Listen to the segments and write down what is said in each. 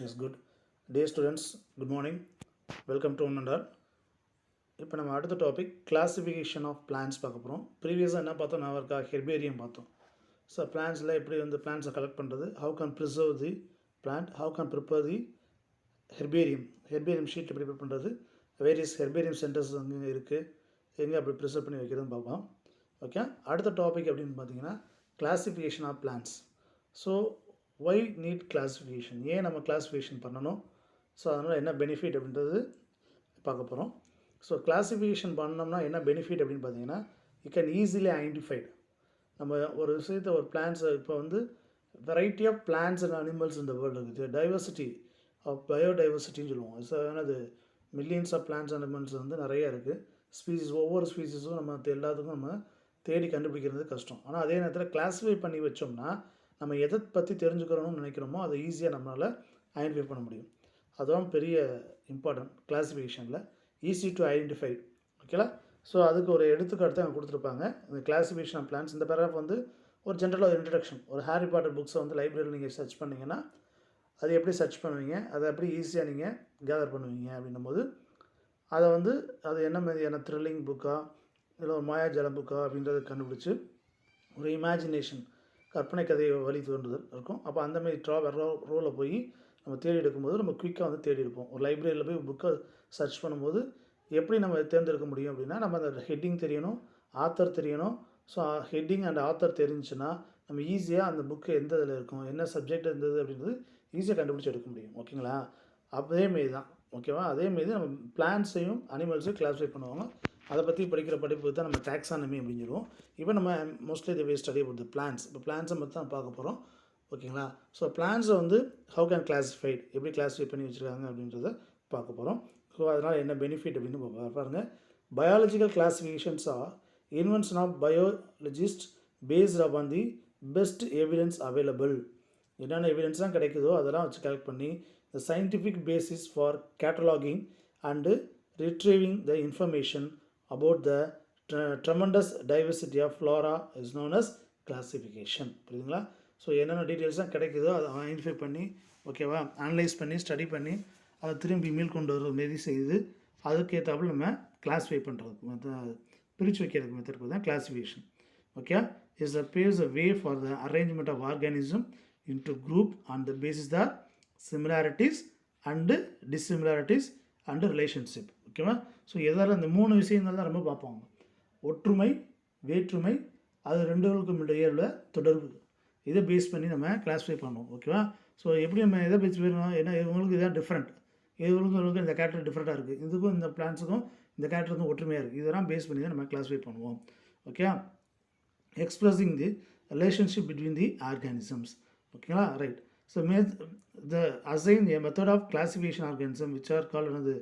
Yes, good. Dear students, good morning. Welcome to one and all. இப்போ நம்ம அடுத்த topic classification of plans பார்க்க போகிறோம். ப்ரீவியஸாக என்ன பார்த்தோம், நான் இருக்கா ஹெர்பேரியம் பார்த்தோம். ஸோ பிளான்ஸில் எப்படி வந்து பிளான்ஸை கலெக்ட் பண்ணுறது, how can preserve the plant, how can prepare the herbarium sheet எப்படி ப்ரிப்பேர் பண்ணுறது, வேரியஸ் ஹெர்பேரியம் சென்டர்ஸ் அங்கே இருக்குது, எங்கே அப்படி ப்ரிசர்வ் பண்ணி வைக்கிறதுன்னு பார்ப்போம். ஓகே, அடுத்த டாபிக் அப்படின்னு பார்த்தீங்கன்னா classification of plants. So why need classification, ஏன் நம்ம கிளாசிஃபிகேஷன் பண்ணணும், ஸோ அதனால் என்ன பெனிஃபிட் அப்படின்றது பார்க்க போகிறோம். ஸோ கிளாசிஃபிகேஷன் பண்ணோம்னா என்ன பெனிஃபிட் அப்படின்னு பார்த்தீங்கன்னா, யூ கேன் ஈஸிலி ஐடென்டிஃபைட். நம்ம ஒரு விஷயத்தை ஒரு பிளான்ஸை இப்போ வந்து variety of plants and animals இந்த வேர்ல்டு இருக்குது, டைவர்சிட்டி ஆஃப் பயோடைவர்சிட்டின்னு சொல்லுவோம். ஸோ என்னது மில்லியன்ஸ் ஆஃப் பிளான்ஸ் அனிமல்ஸ் வந்து நிறைய இருக்குது. ஸ்பீசிஸ், ஒவ்வொரு ஸ்பீசிஸும் நம்ம எல்லாத்துக்கும் நம்ம தேடி கண்டுபிடிக்கிறது கஷ்டம். ஆனால் அதே நேரத்தில் கிளாஸிஃபை பண்ணி வச்சோம்னா நம்ம எதை பற்றி தெரிஞ்சுக்கிறோம்னு நினைக்கிறோமோ அதை ஈஸியாக நம்மளால் ஐடென்டிஃபை பண்ண முடியும். அதுதான் பெரிய இம்பார்ட்டன்ட் கிளாஸிஃபிகேஷனில், ஈஸி டு ஐடென்டிஃபை. ஓகேலா? ஸோ அதுக்கு ஒரு எடுத்துக்காட்டு அங்கே கொடுத்துருப்பாங்க. இந்த கிளாஸிஃபிகேஷன் ஆஃப் பிளான்ஸ், இந்த பேராகிராஃப் வந்து ஒரு ஜென்ரலாக ஒரு இன்ட்ரடக்ஷன். ஒரு ஹாரி பாட்டர் புக்ஸை வந்து லைப்ரரியில் நீங்கள் சர்ச் பண்ணிங்கன்னா அது எப்படி சர்ச் பண்ணுவீங்க, அதை எப்படி ஈஸியாக நீங்கள் கேதர் பண்ணுவீங்க அப்படின்னும் போது அதை வந்து அது என்ன மாதிரியான த்ரில்லிங் புக்காக இல்லை ஒரு மாயாஜால புக்கா அப்படின்றத கண்டுபிடிச்சி ஒரு இமேஜினேஷன், கற்பனை கதையை வழி தோன்றுதல் இருக்கும். அப்போ அந்தமாதிரி ரோவில் போய் நம்ம தேடி எடுக்கும்போது நம்ம குயிக்காக வந்து தேடி எடுப்போம். ஒரு லைப்ரரியில் போய் புக்கை சர்ச் பண்ணும்போது எப்படி நம்ம தேர்ந்தெடுக்க முடியும் அப்படின்னா, நம்ம அந்த ஹெட்டிங் தெரியணும், ஆத்தர் தெரியணும். ஸோ ஹெட்டிங் அண்ட் ஆத்தர் தெரிஞ்சுன்னா நம்ம ஈஸியாக அந்த புக்கு எந்த இதில் இருக்கும், என்ன சப்ஜெக்ட் இருந்தது அப்படின்றது ஈஸியாக கண்டுபிடிச்சி எடுக்க முடியும். ஓகேங்களா? அதேமாரி தான். ஓகேவா? அதேமாரி நம்ம பிளான்ஸையும் அனிமல்ஸையும் கிளாஸிஃபை பண்ணுவாங்க. அதை பற்றி படிக்கிற படிப்பு தான் நம்ம டாக்ஸானமி அப்படின்னு சொல்லுவோம். இப்போ நம்ம mostly the way study about the plants. இப்போ பிளான்ஸை பற்றி தான் பார்க்க போகிறோம். ஓகேங்களா? ஸோ பிளான்ஸை வந்து ஹவு கேன் கிளாஸிஃபைட், எப்படி கிளாஸிஃபை பண்ணி வச்சுருக்காங்க அப்படின்றத பார்க்க போகிறோம். ஸோ அதனால் என்ன பெனிஃபிட் அப்படின்னு பாருங்கள். Biological classifications are invention of biologist based upon the best evidence available. என்னென்ன எவிடன்ஸ் தான் கிடைக்குதோ அதெல்லாம் வச்சு கலெக்ட் பண்ணி the scientific basis for cataloguing and retrieving the information about the tremendous diversity of flora is known as classification. புரியுதுங்களா? So என்னென்ன details தான் கிடைக்குதோ அதை ஐடென்டிஃபை பண்ணி, ஓகேவா, அனலைஸ் பண்ணி ஸ்டடி பண்ணி அதை திரும்பி மீள் கொண்டு வர மாரி செய்து அதுக்கேற்றாப்புல நம்ம கிளாஸிஃபை பண்ணுறதுக்கு பிரித்து வைக்கிறதுக்கு மெத்தட் தான் classification. Okay, is the base a way for the arrangement of organism into group on the basis the similarities and dissimilarities and relationship. ஓகேவா? ஸோ எதால் இந்த 3 விஷயங்கள் தான் ரொம்ப பார்ப்பாங்க. ஒற்றுமை, வேற்றுமை, அது ரெண்டுகளுக்கும் இடையே தொடர்பு. இதை பேஸ் பண்ணி நம்ம கிளாஸிஃபை பண்ணுவோம். ஓகேவா? ஸோ எப்படி நம்ம எதை பேஸ் பண்ணணும், ஏன்னா இவங்களுக்கு இதான் டிஃப்ரெண்ட், இவங்களுக்கு இந்த கேரக்டர் டிஃப்ரெண்ட்டாக இருக்குது, இதுக்கும் இந்த பிளான்ஸுக்கும் இந்த கேரக்டருக்கும் ஒற்றுமையாக இருக்குது, இதெல்லாம் பேஸ் பண்ணி தான் நம்ம கிளாஸிஃபை பண்ணுவோம். Okay, expressing the relationship between the organisms. ஓகேங்களா? Right. So the assign a method of classification organism which are called என்னது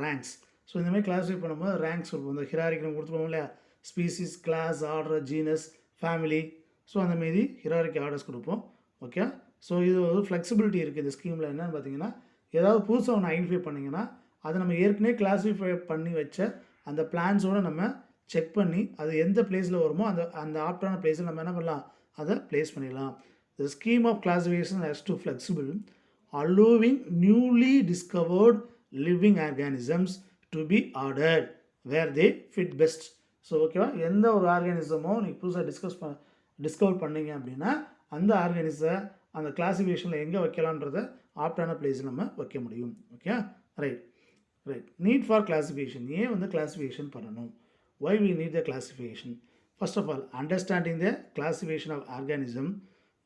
ரேங்க்ஸ். ஸோ இந்தமாதிரி கிளாஸிஃபை பண்ணும்போது ரேங்க்ஸ் இருக்கும். இந்த ஹிராரிக்கு நம்ம கொடுத்துருப்போம் இல்லையா, species, class, order, genus, family. So அந்தமாரி ஹிராரிக்கு ஆர்டர்ஸ் கொடுப்போம். ஓகே, ஸோ இது ஒரு ஃப்ளெக்சிபிலிட்டி இருக்குது இந்த ஸ்கீமில். என்னென்னு பார்த்தீங்கன்னா, ஏதாவது புதுசாக ஒன்று ஐடென்டிஃபை பண்ணிங்கன்னா அதை நம்ம ஏற்கனவே கிளாஸிஃபை பண்ணி வச்ச அந்த பிளான்ஸோடு நம்ம செக் பண்ணி அது எந்த பிளேஸில் வருமோ அந்த ஆப்டான பிளேஸில் நம்ம என்ன பண்ணலாம், அதை பிளேஸ் பண்ணிடலாம். The scheme of classification has to flexible, allowing newly discovered living organisms to be ordered where they fit best. So ஓகேவா, எந்த ஒரு ஆர்கானிசமோ நீங்கள் புதுசாக டிஸ்கவர் பண்ணிங்க அப்படின்னா அந்த ஆர்கானிஸை அந்த கிளாஸிஃபிகேஷனில் எங்கே வைக்கலான்றதை ஆப்டான பிளேஸில் நம்ம வைக்க முடியும். Okay, right. Need for classification, ஏன் வந்து கிளாஸிஃபிகேஷன் பண்ணணும், why we need the classification? First of all, understanding the classification of organism.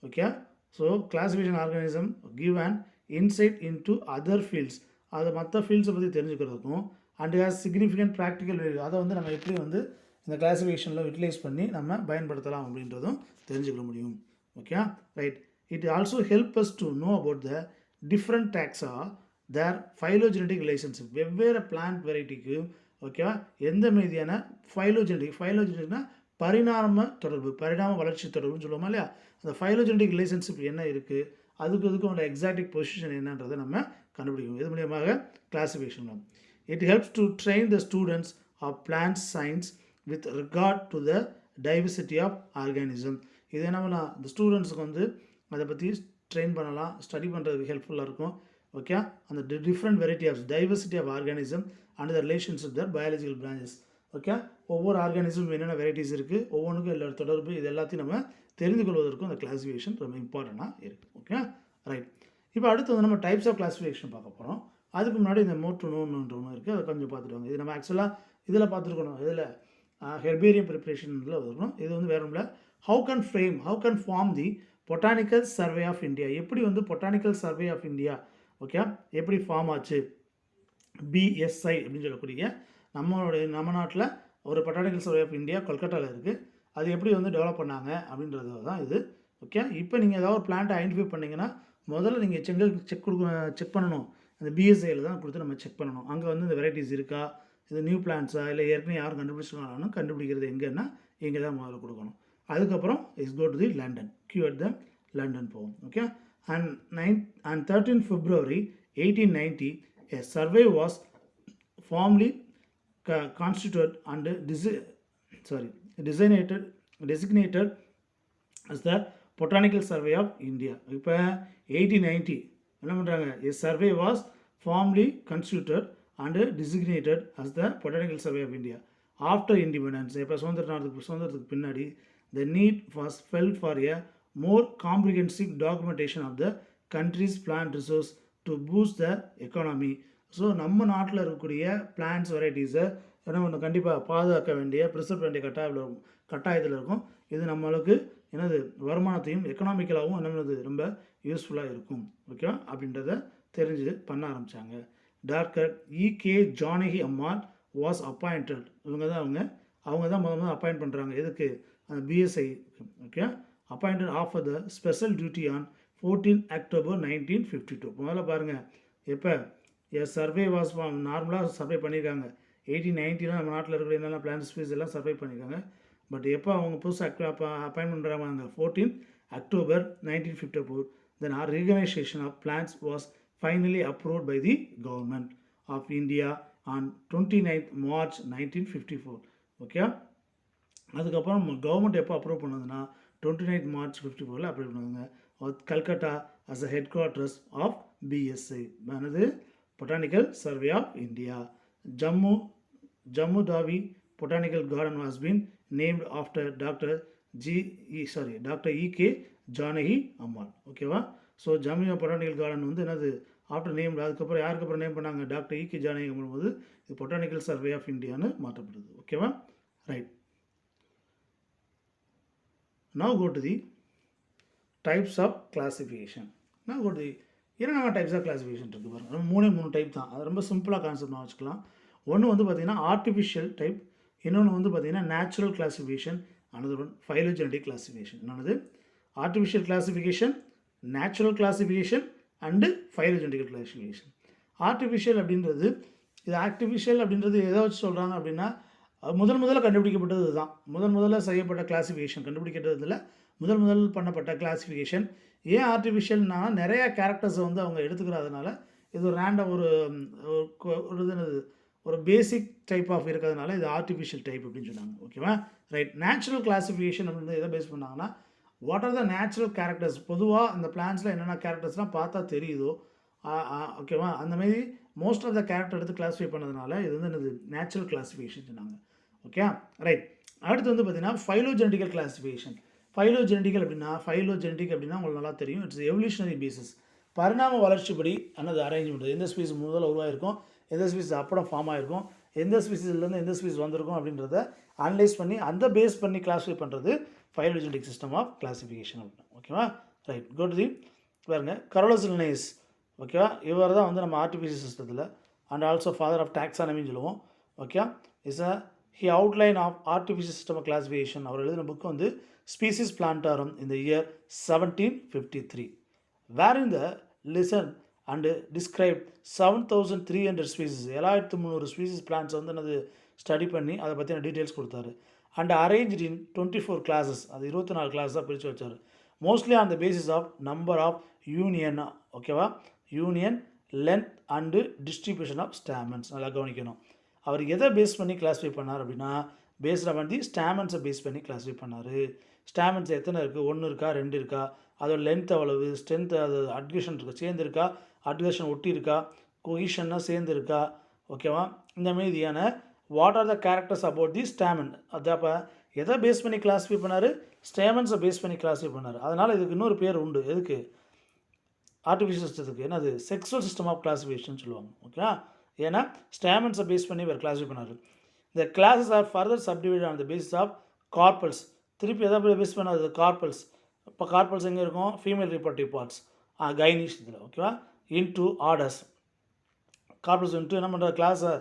Okay, so classification organism give an insight into other fields. அது மற்ற ஃபீல்ட்ஸை பற்றி தெரிஞ்சுக்கிறதுக்கும் and has significant practical value, அதை வந்து நம்ம எப்படி வந்து இந்த கிளாஸிஃபிகேஷனில் யூட்டிலைஸ் பண்ணி நம்ம பயன்படுத்தலாம் அப்படின்றதும் தெரிஞ்சுக்க முடியும். Okay, right. It also help us to know about the different taxa their phylogenetic relationship. வெவ்வேறு பிளான்ட் வெரைட்டிக்கு ஓகேவா எந்த மாதிரியான ஃபைலோஜெனடிக்னா பரிணாம தொடர்பு, பரிணாம வளர்ச்சி தொடர்புன்னு சொல்லுவோமா இல்லையா, அந்த ஃபைலோஜெனடிக் ரிலேஷன்ஷிப் என்ன இருக்குது, அதுக்கும் அந்த எக்ஸாக்டிக் பொசிஷன் என்னன்றதை நம்ம கண்டுபிடிக்கும். இது மூலியமாக classification. It helps to train the students of plant science with regard to the diversity of organism. இது என்ன பண்ணலாம், இந்த ஸ்டூடெண்ட்ஸுக்கு வந்து அதை பற்றி ட்ரெயின் பண்ணலாம், ஸ்டடி பண்ணுறதுக்கு ஹெல்ப்ஃபுல்லாக இருக்கும். ஓகே, அந்த different variety of diversity of organism and the relationship their biological branches. Okay, ஒவ்வொரு ஆர்கானிசம் என்னென்ன வெரைட்டிஸ் இருக்குது, ஒவ்வொன்றுக்கும் எல்லா தொடர்பு, இது எல்லாத்தையும் நம்ம தெரிந்து கொள்வதற்கும் அந்த கிளாஸிஃபிகேஷன் ரொம்ப இம்பார்ட்டண்ட்டாக இருக்குது. Okay, right. இப்போ அடுத்து வந்து நம்ம டைப்ஸ் ஆஃப் கிளாஸிஃபிகேஷன் பார்க்க போகிறோம். அதுக்கு முன்னாடி இந்த மோர் டு நோன்ற ஒன்று இருக்குது, அதை கொஞ்சம் பார்த்துட்டு இது நம்ம ஆக்சுவலாக இதில் பார்த்துருக்கணும், இதில் ஹெர்பேரியம் ப்ரிப்ரேஷனில் இருக்கணும். இது வந்து வேறு இல்லை, how can form the botanical survey of India. எப்படி வந்து botanical survey of India okay எப்படி ஃபார்ம் ஆச்சு, பிஎஸ்ஐ அப்படின்னு சொல்லக்கூடிய நம்ம நாட்டில் ஒரு பொட்டானிக்கல் சர்வே ஆஃப் இந்தியா கொல்கட்டாவில் இருக்குது. அது எப்படி வந்து டெவலப் பண்ணாங்க அப்படின்றது தான் இது. ஓகே, இப்போ நீங்கள் ஏதாவது ஒரு பிளான்ட்டை ஐடென்டிஃபை பண்ணிங்கன்னா முதல்ல நீங்கள் செக் பண்ணணும். அந்த பிஎஸ்ஐயில் தான் கொடுத்து நம்ம செக் பண்ணணும். அங்கே வந்து இந்த வெரைட்டிஸ் இருக்கா, இது நியூ பிளான்ஸா, இல்லை ஏற்கனவே யாரும் கண்டுபிடிச்சிருக்காங்கன்னு கண்டுபிடிக்கிறது எங்கன்னா இங்கே தான் முதல்ல கொடுக்கணும். அதுக்கப்புறம் is go to the London, queue the London போகும். Okay, and 13 February 1890 a survey was formally constituted and designated as the Botanical Survey of India. இப்போ 1890 என்ன பண்ணுறாங்க, a survey was formally constituted and designated as the Botanical Survey of India after independence. இப்போ சுதந்திரத்துக்கு பின்னாடி the need was felt for a more comprehensive documentation of the country's plant resource to boost the economy. So நம்ம நாட்டில் இருக்கக்கூடிய plans வெரைட்டிஸை என்ன ஒன்று கண்டிப்பாக பாதுகாக்க வேண்டிய ப்ரிசர்வ் வேண்டிய கட்டாயத்தில் இருக்கும். இது நம்மளுக்கு என்னது வருமானத்தையும் எக்கனாமிக்கலாகவும் என்னது ரொம்ப யூஸ்ஃபுல்லாக இருக்கும். ஓகேவா, அப்படின்றத தெரிஞ்சு பண்ண ஆரம்பித்தாங்க. Doctor E.K. Janaki Ammal was appointed. இவங்க தான் முதல்ல அப்பாயிண்ட் பண்ணுறாங்க. எதுக்கு, அந்த PSI. Okay, appointed after the special duty on 14 October 1952. முதல்ல பாருங்கள், எப்போ சர்வே வாஸ் நார்மலாக சர்வே பண்ணியிருக்காங்க. 1890 நம்ம நாட்டில் இருக்கிற என்னென்ன பிளான்ட் ஸ்பீஸ் எல்லாம் சர்வே பண்ணியிருக்காங்க. பட் எப்போ அவங்க புதுசாக அப்பாயின்மெண்ட் பண்ணுறாங்க, 14 October 1954. Then reorganization of plants was finally approved by the government of India on 29th March 1954. Okay, அதுக்கப்புறம் கவர்மெண்ட் எப்போ அப்ரூவ் பண்ணதுன்னா 29th March 1954 அப்ரூவ் பண்ணாங்க. Calcutta as a headquarters of BSI ஆனது botanical survey of India. Jammu Tawi botanical garden was been named after doctor E.K. Janaki Ammal. ஓகேவா, so Jammu botanical garden வந்து என்னது after name, அதுக்கப்புறம் யாருக்கப்புறம் name பண்ணாங்க, டாக்டர் E.K. ஜானகி அம்மாள் போது இது பொட்டானிக்கல் சர்வே ஆஃப் இந்தியான்னு மாற்றப்படுது. ஓகேவா, right. Now go to the types of classification. Now go to the என்னென்ன டைப்ஸ் ஆஃப் கிளாஸிஃபிகேஷன் இருக்குது பாருங்கள். நம்ம மூணு டைப் தான், அது ரொம்ப சிம்பிளாக கான்செப்ட் நான் வச்சுக்கலாம். ஒன்று வந்து பார்த்திங்கன்னா ஆர்டிஃபிஷியல் டைப், இன்னொன்று வந்து பார்த்திங்கன்னா natural classification, another one phylogenetic classification. என்னது artificial classification, natural classification and phylogenetic classification. Artificial அப்படின்றது, இது ஆர்டிஃபிஷியல் அப்படின்றது எதை வச்சு சொல்கிறாங்க அப்படின்னா, முதல்ல கண்டுபிடிக்கப்பட்டது தான், முதல்ல செய்யப்பட்ட கிளாஸிஃபிகேஷன், கண்டுபிடிக்கிறதுல முதல் பண்ணப்பட்ட கிளாஸிஃபிகேஷன். ஏன் ஆர்டிஃபிஷியல்னா நிறைய கேரக்டர்ஸை வந்து அவங்க எடுத்துக்கிறதுனால இது ஒரு ரேண்டம் ஒரு பேசிக் டைப் ஆஃப் இருக்கிறதுனால இது ஆர்டிஃபிஷியல் டைப் அப்படின்னு சொன்னாங்க. ஓகேவா, ரைட். நேச்சுரல் கிளாஸிஃபிகேஷன் அப்படின்னு எதை பேஸ் பண்ணாங்கன்னா, what are the natural characters, பொதுவாக அந்த பிளான்ஸில் என்னென்ன கேரக்டர்ஸ்லாம் பார்த்தா தெரியுதோ, ஓகேவா, அந்தமாரி மோஸ்ட் ஆஃப் த கேரக்டர் எடுத்து கிளாஸிஃபை பண்ணதுனால இது வந்து என்னது நேச்சுரல் கிளாஸிஃபிகேஷன் சொன்னாங்க. Okay, right. அடுத்து வந்து பார்த்திங்கன்னா ஃபைலோஜெனடிக்கல் கிளாஸிஃபிகேஷன். ஃபைலோஜெனடிக் அப்படின்னா உங்களுக்கு நல்லா தெரியும், இட்ஸ் எவல்யூஷனரி பேசிஸ், பரிணாம வளர்ச்சிப்படி அன்னது அரேஞ்ச்மெண்ட். எந்த ஸ்பீஸ் முதல்ல உருவாயிருக்கும், எந்த ஸ்பீஸ் அப்புறம் ஃபார்ம் ஆகிருக்கும், எந்த ஸ்பீஸிலேருந்து எந்த ஸ்பீஸ் வந்திருக்கும் அப்படின்றத அனலைஸ் பண்ணி அந்த பேஸ் பண்ணி கிளாஸிஃபை பண்ணுறது ஃபைலோஜெனடிக் சிஸ்டம் ஆஃப் கிளாஸிஃபிகேஷன் அப்படின்னு. ஓகேவா, ரைட். கோ டு தி பாருங்க, கரோலஸ் லின்னேயஸ். ஓகேவா, இவர் தான் வந்து நம்ம ஆர்டிஃபிஷியல் சிஸ்டத்தில் அண்ட் ஆல்சோ ஃபாதர் ஆஃப் டாக்ஸானமின்னு சொல்லுவோம். Okay, he outline of artificial system of classification. அவர் எழுதின புக்கு வந்து Species Plantarum in the year 1753, wherein the listen and described 7,300 species, 7,300 species plants வந்து என்னது ஸ்டடி பண்ணி அதை பற்றின டீட்டெயில்ஸ் கொடுத்தாரு. அண்ட் அரேஞ்ச் இன் 24 classes, அது 24 கிளாஸாக பிரித்து வச்சார். Mostly on the basis of number of union. ஓகேவா, union, length and distribution of stamens. நல்லா கவனிக்கணும். அவர் எதை பேஸ் பண்ணி கிளாஸிஃபை பண்ணார் அப்படின்னா, பேஸ்டாக பண்ணி ஸ்டாமன்ஸை பேஸ் பண்ணி கிளாஸிஃபை பண்ணார். ஸ்டாமன்ஸ் எத்தனை இருக்குது, 1 இருக்கா 2 இருக்கா, அதோட லென்த் எவ்வளவு, ஸ்ட்ரென்த், அது அட்கேஷன் இருக்கா, சேர்ந்துருக்கா, அட்கேஷன் ஒட்டி இருக்கா, கொஹிஷன்னா சேர்ந்துருக்கா, ஓகேவா. இந்த மீதியான what are the characters about the stamen. அது அப்போ எதை பேஸ் பண்ணி கிளாஸிஃபை பண்ணார், ஸ்டேமன்ஸை பேஸ் பண்ணி கிளாஸிஃபை பண்ணார். அதனால் இதுக்கு இன்னொரு பேர் உண்டு, எதுக்கு, ஆர்டிஃபிஷியல் சிஸ்டத்துக்கு, என்னது செக்ஸுவல் சிஸ்டம் ஆஃப் கிளாஸிஃபிகேஷன் சொல்லுவாங்க, ஓகே. ஏன்னா ஸ்டாமன்ஸை பேஸ் பண்ணி இவர் கிளாஸிஃபை பண்ணார். இந்த classes are further subdivide on the basis of carpels. திருப்பி எதை பேஸ் பண்ணாது, கார்பல்ஸ். இப்போ கார்பல்ஸ் எங்கே இருக்கும், ஃபீமேல் ரிப்ரடக்டிவ் பார்ட்ஸ், கைனிஷ் இதில், ஓகேவா, இன்டூ ஆர்டர்ஸ். கார்பல்ஸ் இன்ட்டு என்ன பண்ணுற கிளாஸை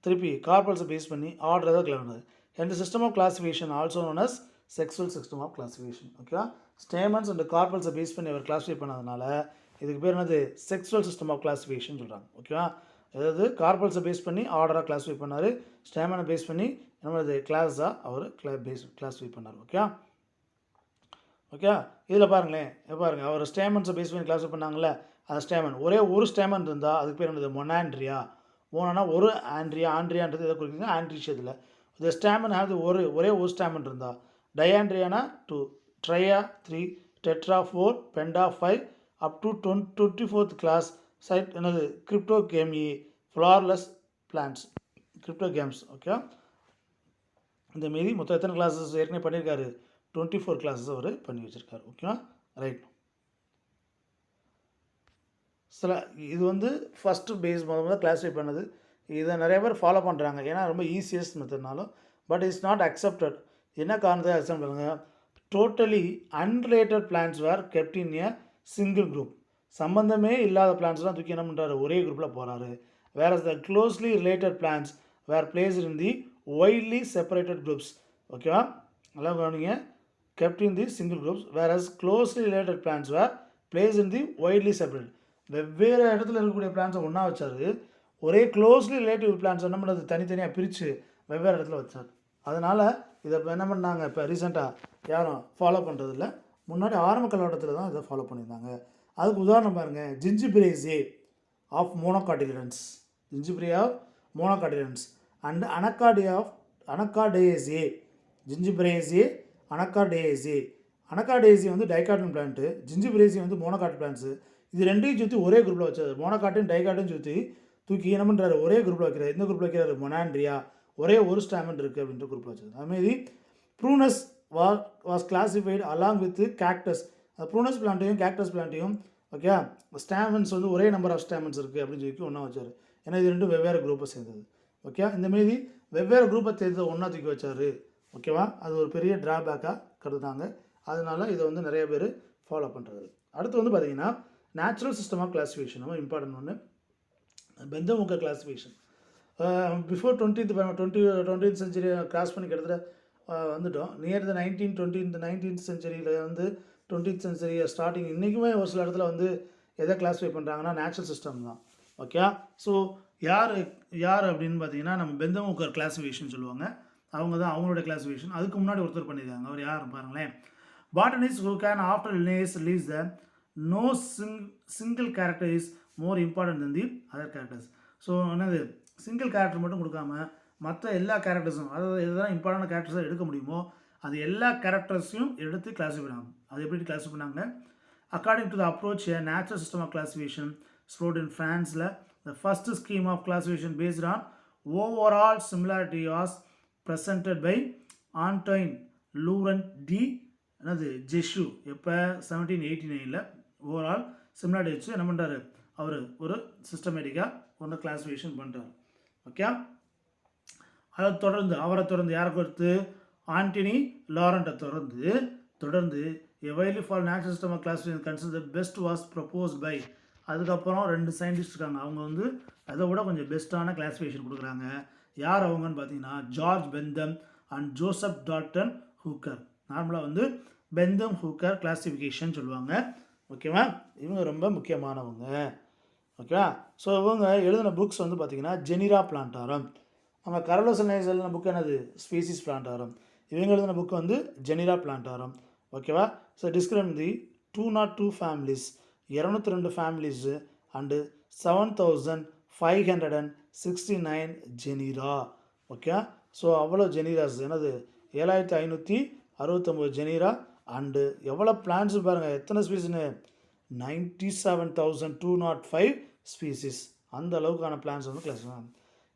திருப்பி கார்பல்ஸை பேஸ் பண்ணி ஆர்டர் தான் கிளம்புறது. இந்த system of classification also known as sexual system of classification, ஓகேவா. ஸ்டேமன்ஸ் அண்ட் கார்பல்ஸை பேஸ் பண்ணி அவர் கிளாஸிஃபை பண்ணதுனால இதுக்கு பேர் என்னது, செக்ஸுவல் சிஸ்டம் ஆஃப் கிளாஸிஃபிகேஷன் சொல்கிறாங்க, ஓகேவா. அதாவது கார்பல்ஸை பேஸ் பண்ணி ஆர்டராக கிளாஸிஃபை பண்ணார், ஸ்டேமனை பேஸ் பண்ணி என்னது கிளாஸாக அவர் கிளாஸிஃபை பண்ணார், ஓகே. ஓகே, இதில் பாருங்களேன், பாருங்கள், அவர் ஸ்டேமன்ஸை பேஸ் பண்ணி கிளாஸிஃபை பண்ணாங்கல்ல, அந்த ஸ்டேமன் ஒரே ஒரு ஸ்டேமன் இருந்தால் அதுக்கு பேர் என்னது, மொனாண்ட்ரியா. மோனா ஒரு ஆண்ட்ரியா, ஆண்ட்ரியான்றது எதை குறிக்குதுன்னா ஆண்ட்ரிஷியத்தில். இந்த ஸ்டேமன் அது ஒரே ஒரு ஸ்டேமன் இருந்தால். டயாண்ட்ரியானா 2, tria 3, tetra 4, penta 5, up to 24th class side என்னது cryptogamy, flowerless plants, cryptogams, okay. இந்த மாரி மொத்தம் எத்தனை கிளாஸஸ் ஏற்கனவே பண்ணியிருக்காரு, 24 கிளாஸஸ் அவர் பண்ணி வச்சுருக்காரு, ஓகேவா. ரைட். சில இது வந்து ஃபஸ்ட்டு பேஸ் முதல்ல கிளாஸிஃபை பண்ணது. இதை நிறைய பேர் ஃபாலோ பண்ணுறாங்க, ஏன்னா ரொம்ப ஈஸியஸ்ட் மெத்தட்னாலும். But it's not accepted. என்ன காரணத்தை அக்செப்ட் பண்ணுங்க, totally unrelated plants were kept in a single group. சம்பந்தமே இல்லாத பிளான்ஸ்லாம் தூக்கி என்ன பண்ணுறாரு, ஒரே குரூப்பில் போகிறாரு. வேர் as the closely related plants were placed in the widely separated groups, ஓகேவா. நல்லா கவனிங்க, kept in the single groups, whereas closely related plants were placed in the widely separated. வெவ்வேறு இடத்துல இருக்கக்கூடிய பிளான்ஸை ஒன்றா வச்சாரு, ஒரே க்ளோஸ்லி ரிலேட்டிவ் பிளான்ஸ் என்ன பண்ணுறது தனித்தனியாக பிரித்து வெவ்வேறு இடத்துல வச்சார். அதனால் இதை என்ன பண்ணாங்க, இப்போ ரீசெண்டாக யாரும் ஃபாலோ பண்ணுறதில்ல. முன்னாடி ஆரம்ப காலகட்டத்தில் தான் இதை ஃபாலோ பண்ணியிருந்தாங்க. அதுக்கு உதாரணம் பாருங்கள், ஜிஞ்சிபிரேசே ஆஃப் மோனோகாட்டிலிடன்ஸ், ஜிஞ்சிபிரே ஆஃப் மோனோகாட்டிலிடன்ஸ் அண்ட் அனக்காடேசே, ஜிஞ்சிபிரேசே, அனக்காடேசே. அனக்காடேசி வந்து டைகாட்டின் பிளான்ட்டு, ஜிஞ்சிபிரேசி வந்து மோனோகாட் பிளான்ட்ஸு. இது ரெண்டையும் சுற்றி ஒரே குரூப்பில் வச்சார். மோனோகாட்டையும் டைகாட்டையும் சுற்றி தூக்கி என்ன பண்ணுறாரு, ஒரே குரூப்பில் வைக்கிறார். எந்த குரூப்பில் வைக்கிறாரு, மொனாண்ட்ரியா, ஒரே ஒரு ஸ்டாமன் இருக்குது அப்படின்ற குரூப்பில் வச்சது. அதுமாரி Prunus was classified along with cactus. அந்த ப்ரூனஸ் பிளான்ட்டையும் கேக்டஸ் பிளான்ட்டையும், ஓகே, ஸ்டாமன்ஸ் வந்து ஒரே நம்பர் ஆஃப் ஸ்டாமன்ஸ் இருக்குது அப்படின்னு சொல்லி ஒன்றா வச்சார். ஏன்னா இது ரெண்டும் வெவ்வேறு குரூப்பை சேர்ந்தது, ஓகே. இந்தமாரி வெவ்வேறு குரூப்பை சேர்ந்து ஒன்றா தூக்கி வச்சார், ஓகேவா. அது ஒரு பெரிய ட்ராபேக்காக கருதுனாங்க. அதனால இதை வந்து நிறைய பேர் ஃபாலோ பண்ணுறது. அடுத்து வந்து பார்த்திங்கன்னா நேச்சுரல் சிஸ்டம் ஆஃப் கிளாஸிஃபிகேஷன் ரொம்ப இம்பார்ட்டன்ட் ஒன்று, பெந்தமுக்க classification. Before 20th century cross பண்ணி கிட்டத்தட்ட வந்துட்டோம். நியர் த 19th செஞ்சுரியில் வந்து 20th செஞ்சுரி ஸ்டார்டிங் இன்றைக்குமே ஒரு சில இடத்துல வந்து எதை கிளாஸிஃபை பண்ணுறாங்கன்னா நேச்சுரல் சிஸ்டம் தான், ஓகே. ஸோ யார் அப்படின்னு பார்த்தீங்கன்னா நம்ம பெந்தமுக்கர் கிளாஸிஃபிகேஷன் சொல்லுவாங்க. அவங்க தான் அவங்களோட கிளாஸிஃபிகேஷன். அதுக்கு முன்னாடி ஒருத்தர் பண்ணியிருக்காங்க, அவர் யார் பாருங்களேன், botanist who can after Linnaeus leaves the no single character is more important than the other characters. So என்னது சிங்கிள் கேரக்டர் மட்டும் கொடுக்காம மற்ற எல்லா கேரக்டர்ஸும், அதாவது எதுதான் இம்பார்ட்டன்ட் கேரக்டர்ஸாக எடுக்க முடியுமோ அது எல்லா கேரக்டர்ஸையும் எடுத்து கிளாஸிஃபை பண்ணாங்க. அது எப்படி கிளாஸிஃபை பண்ணாங்க, according to the approach natural system of classification spread in ஃப்ரான்ஸில் the first scheme of classification based on overall similarity was presented by Antoine Laurent de என்னது ஜெஷு. எப்போ 1789 ஓவரால் சிமிலாரிட்டி வச்சு என்ன பண்ணுறாரு, அவர் ஒரு சிஸ்டமேட்டிக்காக ஒன்று கிளாஸிஃபிகேஷன் பண்ணுறாரு, ஓகே. அதை தொடர்ந்து யாரை கொடுத்து, ஆண்டனி லாரண்ட்டை தொடர்ந்து எவைலி for natural system of classification consider best was propose by. அதுக்கப்புறம் 2 சயின்டிஸ்ட் இருக்காங்க, அவங்க வந்து அதை விட கொஞ்சம் பெஸ்ட்டான கிளாஸிஃபிகேஷன் கொடுக்குறாங்க. யார் அவங்கன்னு பார்த்தீங்கன்னா George Bentham and Joseph Dalton Hooker. நார்மலாக வந்து பெந்தம் ஹூக்கர் கிளாஸிஃபிகேஷன் சொல்லுவாங்க, ஓகேவா. இவங்க ரொம்ப முக்கியமானவங்க, ஓகேவா. ஸோ இவங்க எழுதின புக்ஸ் வந்து பார்த்திங்கன்னா ஜெனிரா பிளான்டாரம். நம்ம கரோலஸ் லின்னேயஸ் எழுதின புக் என்னது, ஸ்பீசிஸ் பிளான்டாரம். இவங்க எழுதின புக் வந்து ஜெனிரா பிளான்டாரம், ஓகேவா. So describe the 202 families, 202 families and 7569 genera, okay. So அவ்வளோ ஜெனிராஸ் என்னது 7569 ஜெனிரா அண்டு எவ்வளோ பிளான்ட்ஸ் பாருங்கள், எத்தனை ஸ்பீசின்னு 97,205 ஸ்பீசிஸ். அந்த அளவுக்கான பிளான்ஸ் வந்து கிளாஸிஃபை பண்ணாங்க.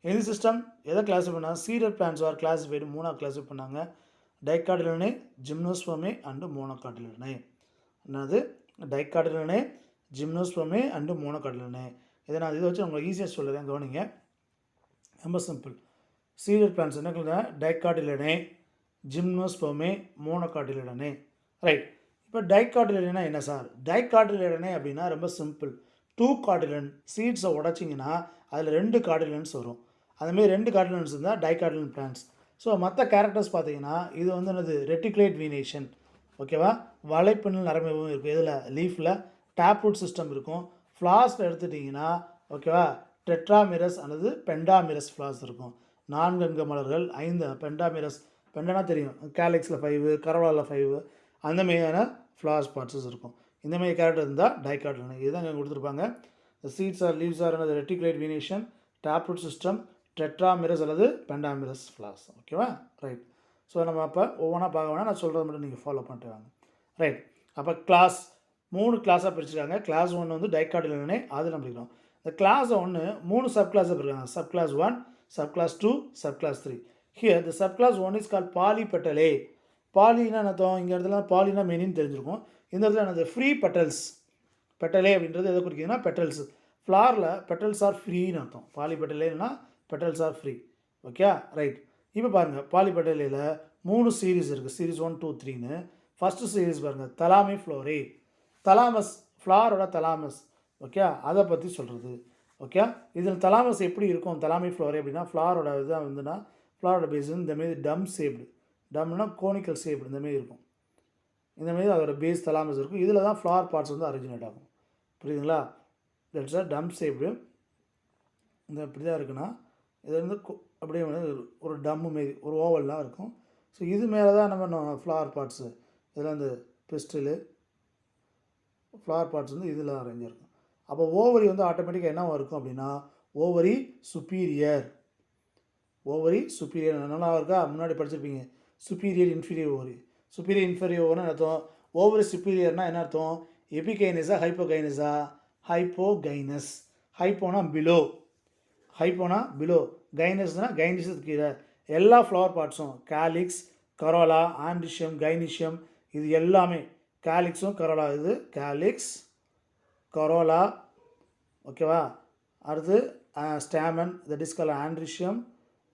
இந்த சிஸ்டம் எதை கிளாஸிஃபை பண்ணாங்க? Seeded plants are classified 3 classify பண்ணாங்க. Dicotyledonae, gymnospermae and monocotyledonae. என்னது? Dicotyledonae, gymnospermae and monocotyledonae. இதை நான் இதை வச்சு உங்களுக்கு ஈஸியாக சொல்லுறேன், கவனிங்க. ரொம்ப சிம்பிள். சீடட் பிளான்ஸ் என்ன? டைகாட்டிலிடனே, ஜிம்னோஸ்பர்மே, மோனோகாட்டிலிடனே. ரைட். இப்போ டைகாட்டிலிடனா என்ன சார்? டைகாட்டிலிடனே அப்படின்னா ரொம்ப சிம்பிள். 2 காட்டிலன் சீட்ஸை உடச்சிங்கன்னா அதில் 2 காட்டிலன்ஸ் வரும். அதுமாரி 2 காட்டிலன்ஸ் இருந்தால் டைகாட்டிலன் பிளான்ஸ். ஸோ மற்ற கேரக்டர்ஸ் பார்த்தீங்கன்னா இது வந்து என்னது? Reticulate venation. ஓகேவா? வலைப்பின்னல் நரம்பும் இருக்கும். இதில் லீஃபில் டேப் ரூட் சிஸ்டம் இருக்கும். ஃப்ளாஸில் எடுத்துட்டிங்கன்னா ஓகேவா, டெட்ராமிரஸ் அல்லது பெண்டாமிரஸ் ஃப்ளாஸ் இருக்கும். 4 அங்க மலர்கள், 5 பெண்டாமிரஸ். பெண்டானா தெரியும், கேலிக்ஸில் 5, கரோலாவில் 5, அந்த மாதிரியான ஃப்ளாஸ் பார்ட்ஸஸ் இருக்கும். இந்தமாதிரி கேரக்டர் இருந்தால் டைகாட்டிலிடனே. இதுதான் இங்கே கொடுத்துருப்பாங்க. சீட்ஸ் ஆர் லீவ்ஸ் ஆர் என்னது? Reticulate venation, tap root system, tetramerous அல்லது பெண்டாமிரஸ் ஃப்ளாஸ். ஓகேவா? ரைட். ஸோ நம்ம அப்போ ஒவ்வொன்றா பார்க்க வேணால், நான் சொல்கிறது மட்டும் நீங்கள் ஃபாலோ பண்ணிட்டு வாங்க. ரைட். அப்போ கிளாஸ் 3 கிளாஸாக பிரிச்சுருக்காங்க. கிளாஸ் 1 வந்து டைகாட்டிலிடனே, அது நம்ம படிக்கிறோம். இந்த கிளாஸ் 1 3 சப் கிளாஸாக பிரிக்கிறாங்க. Sub class 1, sub class 2, sub class 3. Here the sub class 1 is call Polypetalae. பாலினா அர்த்தம்? இங்கே இடத்துல பாலினா மெனின்னு தெரிஞ்சிருக்கும். இந்த இடத்துல என்னது? Free petals. பெட்டலே அப்படின்றது எதை குறிக்குதுன்னா பெட்டல்ஸ். ஃப்ளாரில் பெட்டல்ஸ் ஆர் ஃப்ரீன்னு அர்த்தம். பாலிபெட்டலேன்னா petals are free. Okay? Right. இப்போ பாருங்கள், பாலிபெட்டலையில் 3 சீரீஸ் இருக்குது. சீரீஸ் 1, 2, 3ன்னு. ஃபஸ்ட்டு சீரீஸ் பாருங்கள், தலாமி ஃப்ளோரே. தலாமஸ், ஃப்ளாரோட தலாமஸ். ஓகே? அதை பற்றி சொல்கிறது. ஓகே? இதில் தலாமஸ் எப்படி இருக்கும்? தலாமி ஃப்ளோரே அப்படின்னா ஃப்ளாரோட இதாக வந்துன்னா ஃப்ளாரோட பேஸ் வந்து இந்தமாரி டம் ஷேப்டு. டம்னா கோனிக்கல் ஷேப்டு இந்தமாரி இருக்கும். இந்தமாரி அதோட பேஸ் தலாமஸ் இருக்கும். இதில் தான் ஃப்ளார் பார்ட்ஸ் வந்து அரிஜினேட் ஆகும். புரியுதுங்களா? தட்ஸ் அ டம் ஷேப்டு. இந்த இப்படி தான் இருக்குன்னா இது வந்து அப்படியே வந்து ஒரு டம்மு மாரி ஒரு ஓவல்லாம் இருக்கும். ஸோ இது மேலே தான் நம்ம ஃப்ளார் பார்ட்ஸு, இதில் வந்து பிஸ்டிலு ஃப்ளார் பார்ட்ஸ் வந்து இதில் அரேஞ்ச் இருக்கும். அப்போ ஓவரி வந்து ஆட்டோமேட்டிக்காக என்னவா இருக்கும் அப்படின்னா ஓவரி சுப்பீரியர். ஓவரி சுப்பீரியர் நல்லா இருக்கா? முன்னாடி படிச்சிருப்பீங்க. Superior inferior ovary. Superior inferior ஓவர்னு அர்த்தம். ஓவரி சுப்பீரியர்னால் என்ன அர்த்தம்? எபிகைனஸா ஹைப்போகைனஸா? ஹைப்போகைனஸ். ஹைப்போனா பிலோ, ஹைப்போனா பிலோ, கைனஸ்னா கைனிஷத்துக்கு கீழே. எல்லா ஃப்ளவர் பார்ட்ஸும் கேலிக்ஸ், கரோலா, ஆண்டிஷியம், கைனிஷியம் இது எல்லாமே. கேலிக்ஸும் கரோலா, இது கேலிக்ஸ், கரோலா. ஓகேவா? அடுத்து ஸ்டாமன், த டிஸ்கல் ஆண்ட்ரிஷியம்,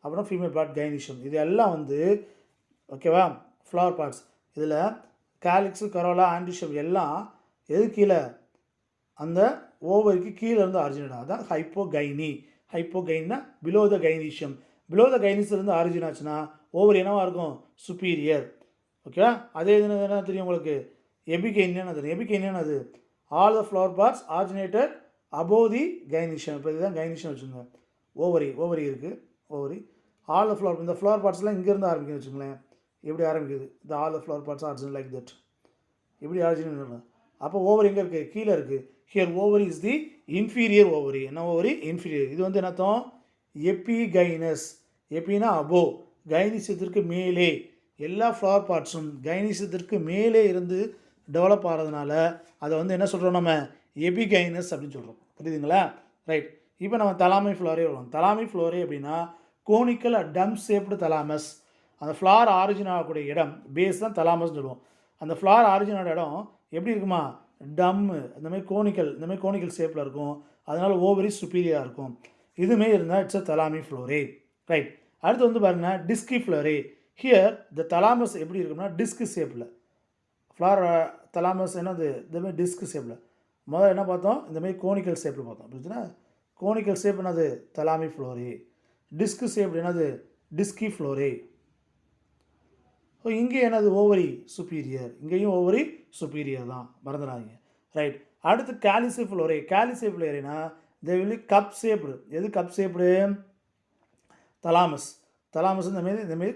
அப்புறம் ஃபீமேல் பார்ட் கைனிஷியம். இது எல்லாம் வந்து ஓகேவா ஃப்ளவர் பார்ட்ஸ். இதில் கேலிக்ஸு, கரோலா, ஆண்ட்ரிஷியம் எல்லாம் எது கீழே? அந்த ஓவருக்கு கீழே இருந்து ஆரிஜினேட் ஆகுது. அதான் ஹைப்போகைனி. ஹைப்போகைனா below the gynoecium. Below the கைனிஸ்லேருந்து ஆரிஜின் ஆச்சுன்னா ஓவர் என்னவாக இருக்கும்? சுப்பீரியர். ஓகேவா? அதே இது என்ன தெரியும் உங்களுக்கு? எபிகைனியான்னு தெரியும். எபிகைனியான்னு அது all the flower parts originated above the gynoecium. இப்போ இதுதான் கைனிஷியம் வச்சுக்கோங்க. ஓவரி, ஓவரி இருக்குது. ஓவரி ஆல் த ஃப்ளவர், இந்த ஃப்ளவர் பார்ட்ஸ்லாம் இங்கேருந்து ஆரம்பிக்குது வச்சுங்களேன். எப்படி ஆரம்பிக்குது? இந்த all the flower parts origin like that. இப்படி ஆரிஜின். அப்போ ஓவர் எங்கே இருக்குது? கீழே இருக்குது. Here ovary is the inferior ovary. என்ன ஓவரி? இன்ஃபீரியர். இது வந்து என்னத்தம்? எபிகைனஸ். எப்பினா அபோ, கைனிசத்திற்கு மேலே. எல்லா ஃப்ளவர் பார்ட்ஸும் கைனிசத்திற்கு மேலே இருந்து டெவலப் ஆகிறதுனால அதை வந்து என்ன சொல்கிறோம்? நம்ம எபிகைனஸ் அப்படின்னு சொல்கிறோம். புரியுதுங்களா? ரைட். இப்போ நம்ம தலாமை ஃப்ளோரே வருவோம். தலாமை ஃப்ளோரே அப்படின்னா கோனிக்கல் டம் ஷேப்டு தலாமஸ். அந்த ஃப்ளார் ஆரிஜின் ஆகக்கூடிய இடம் பேஸ் தான் தலாமஸ்ன்னு சொல்லுவோம். அந்த ஃப்ளார் ஆரிஜினோட இடம் எப்படி இருக்குமா? டம்மு, இந்தமாதிரி கோனிக்கல் ஷேப்பில் இருக்கும். அதனால் ஓவரி சுப்பீரியராக இருக்கும். இதுமாரி இருந்தால் இட்ஸ் அ தலாமி ஃப்ளோரே. ரைட். அடுத்து வந்து பாருங்கன்னா டிஸ்கி ஃப்ளோரே. ஹியர் த தலாமஸ் எப்படி இருக்கும்னா டிஸ்க் ஷேப்பில். ஃப்ளார் தலாமஸ் என்னது? இந்தமாதிரி டிஸ்க் ஷேப்பில். முதல்ல என்ன பார்த்தோம்? இந்தமாதிரி கோனிக்கல் ஷேப்பில் பார்த்தோம். புரிஞ்சுன்னா கோனிக்கல் ஷேப் என்னது? தலாமி ஃப்ளோரே. டிஸ்க் ஷேப் என்னது? டிஸ்கி ஃப்ளோரே. ஸோ இங்கே என்னது? Ovary superior. இங்கேயும் ஓவரி சுப்பீரியர் தான், மறந்துடாதீங்க. ரைட். அடுத்து கேலிசி ஃப்ளோரே. கேலிசி ஃப்ளோரேனா தே வில் கப் ஷேப்டு. எது கப் ஷேப்டு? தலாமஸ். தலாமஸ் இந்தமாரி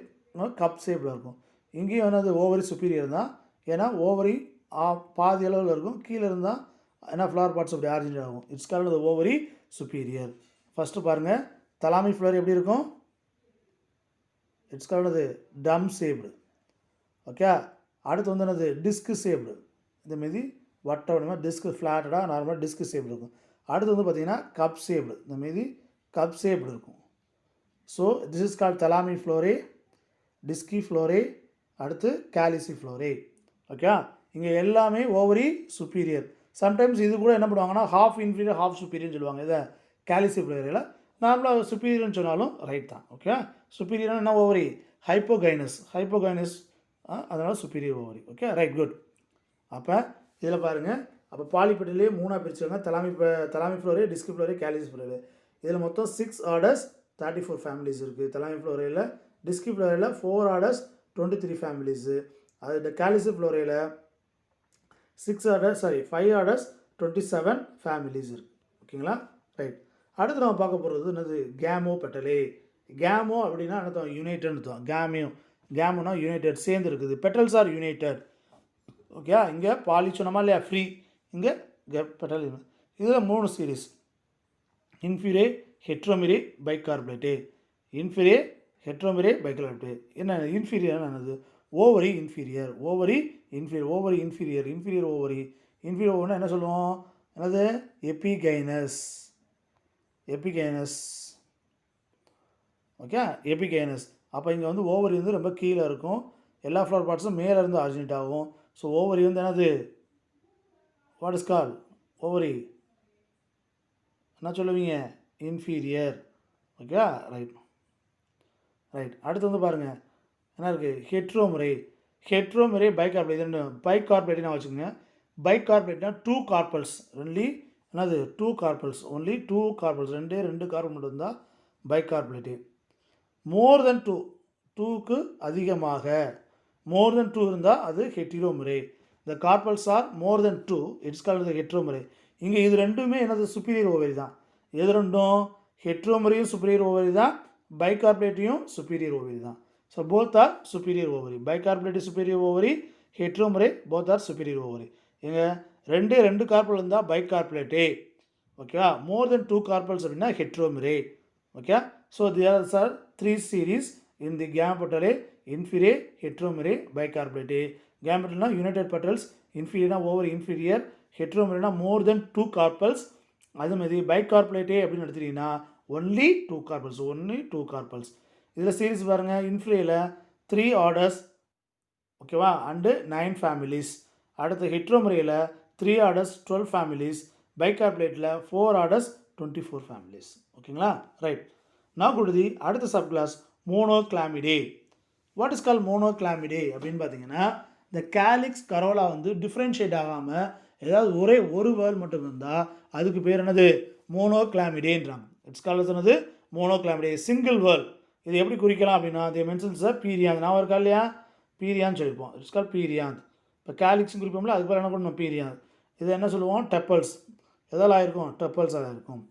கப் ஷேப்பில் இருக்கும். இங்கேயும் என்னது? ஓவரி சுப்பீரியர் தான். ஏன்னா ஓவரி பாதி அளவில் இருக்கும். கீழே இருந்தால் ஏன்னா ஃப்ளவர் பார்ட்ஸ் அப்படி ஆரிஜினேட் ஆகும். It's called ovary superior. First பாருங்கள், தலாமி ஃப்ளோர் எப்படி இருக்கும்? இட்ஸ் கால்டு டம் ஷேப்டு. ஓகே. அடுத்து வந்து என்னது டிஸ்க் ஷேப்டு, இதேமாரி வட்ட வடிவமாக டிஸ்க் ஃப்ளாட்டடாக நார்மலாக டிஸ்க் ஷேப்டு இருக்கும். அடுத்து வந்து பார்த்திங்கன்னா கப் ஷேப்டு, இந்தமாரி கப் ஷேப்டு இருக்கும். ஸோ திஸ் இஸ் கால்ட் தலாமி ஃப்ளோரே, டிஸ்கி ஃப்ளோரே, அடுத்து கேலிசி ஃப்ளோரே. ஓகே, இங்கே எல்லாமே ஓவரி சுப்பீரியர். சம்டைம்ஸ் இது கூட என்ன பண்ணுவாங்கன்னா ஹாஃப் இன்ஃபீரியர் ஹாஃப் சுப்பீரியர்னு சொல்லுவாங்க. இதை கேலிசி ஃப்ளோரியில் நார்மலாக சுப்பீரியர்னு சொன்னாலும் ரைட் தான். ஓகே, சுப்பீரியர்னா என்ன ஓவரி ஹைப்போகைனஸ், அதனால் superior ovary. Okay, right, good. அப்போ இதில் பாருங்கள், அப்போ பாலிபெட்டிலே 3ஆக பிரிச்சுவாங்க. தலாமி ஃப்ளோரே, டிஸ்கி ஃப்ளோரே, கேலிசி ஃப்ளோரே. இதில் மொத்தம் 6 ஆர்டர்ஸ் 34 ஃபேமிலிஸ் இருக்குது. தலாமி ஃப்ளோரையில், டிஸ்கி ஃப்ளோரையில் 4 ஆர்டர்ஸ் 23 ஃபேமிலிஸு. அது கேலிசி ஃப்ளோரையில் 5 ஆர்டர்ஸ் 27 ஃபேமிலிஸ் இருக்குது. ஓகேங்களா, ரைட். அடுத்து நம்ம பார்க்க போகிறது என்னது கேமோ பெட்டலே. கேமோ அப்படின்னா என்ன யுனைட்டட்னு அர்த்தம். கேமோனா யுனைடெட், சேர்ந்து இருக்குது. Petals are united. ஓகே, இங்கே பாலி சொன்னோமா இல்லையா, ஃப்ரீ. இங்கே பெட்டல். இதில் 3 சீரீஸ்: இன்ஃபீரே, ஹெட்ரோமிரே, பைகார்போலேட்டே. இன்ஃபீரே, ஹெட்ரோமிரே, பைகார்போலேட்டே. என்ன இன்ஃபீரியர் என்னது ovary inferior, inferior ovary. Inferior ஓவரினா என்ன சொல்லுவோம், என்னது எபிகைனஸ். ஓகே, எபிகைனஸ். அப்போ இங்கே வந்து ஓவரி வந்து ரொம்ப கீழே இருக்கும். எல்லா ஃப்ளவர் பார்ட்ஸும் மேலே இருந்து ஆரிஜினேட் ஆகும். ஸோ ஓவரி வந்து என்னது, வாட் இஸ் கால் ஓவரி, என்ன சொல்லுவீங்க, இன்ஃபீரியர். Okay, right. அடுத்து வந்து பாருங்கள் என்ன இருக்குது, ஹெட்ரோமிரே, பைகார்போலேட்னா வச்சுக்கோங்க. பைகார்போலேட்னா 2 கார்பல்ஸ், என்னது 2 கார்பல்ஸ், ஒன்லி 2 கார்பல்ஸ், ரெண்டு கார்பல் மட்டும் இருந்தால் பைகார்போலேட்டே. மோர் தென் 2க்கு அதிகமாக, மோர் தென் 2 இருந்தால் அது Heteromerae. The carpels are more than 2, it's called Heteromerae. இங்கே இது ரெண்டுமே என்னது சுப்பீரியர் ஓவரி தான். எது ரெண்டும், ஹெட்ரோமிரையும் சுப்பீரியர் ஓவரி தான், பைகார்போலேட்டையும் சுப்பீரியர் ஓவரி தான். So both are superior ovary. Bicarpellatae superior ovary, Heteromerae both are superior ovary. இங்கே ரெண்டு கார்பல் இருந்தால் பைகார்போலேட்டே. ஓகேவா, மோர் தென் 2 கார்பல்ஸ் அப்படின்னா Heteromerae. Okay, so there are 3 series in the Gamopetalae: Inferae, Heteromerae, Bicarpellatae. கேம்பட்டல்னா united petals, இன்ஃபீரியர்னா ovary inferior, ஹெட்ரோமிரேனா more than 2 carpels. அதுமாதிரி Bicarpellatae அப்படின்னு எடுத்துட்டிங்கன்னா ஒன்லி 2 கார்பல்ஸ். இதில் சீரீஸ் பாருங்கள், இன்ஃபீரியரில் 3 ஆர்டர்ஸ், ஓகேவா, அண்டு 9 ஃபேமிலிஸ். அடுத்து ஹெட்ரோமிரேயில் 3 ஆர்டர்ஸ் 12 ஃபேமிலிஸ். பைகார்போலேட்டில் 4 ஆர்டர்ஸ் 24 ஃபேமிலிஸ். ஓகேங்களா, ரைட். நான் கொடுதி அடுத்த sub class Monochlamydeae. What is call Monochlamydeae அப்படின்னு பார்த்தீங்கன்னா, இந்த கேலிக்ஸ் கரோலா வந்து டிஃப்ரென்ஷியேட் ஆகாமல் ஏதாவது ஒரே ஒரு வேர்ல் மட்டும் இருந்தால் அதுக்கு பேர் என்னது, மோனோக்ளாமிடேன்றாங்க. இட்ஸ் கால் என்னது, மோனோக்ளாமிடே, சிங்கிள் வேர்ல். இது எப்படி குறிக்கலாம் அப்படின்னா, தே மென்ஷன்ஸ் பீரியாந்த். நான் இருக்கா இல்லையா, பீரியான்னு சொல்லிப்போம். It's call perianth. இப்போ கேலிக்ஸ் குறிப்போம்ல, அதுக்கு பேர் என்ன பண்ணணும், பீரியாந்த். இதை என்ன சொல்லுவோம், டெப்பல்ஸ். எதெல்லாம் இருக்கும், டெப்பல்ஸாக இருக்கும்.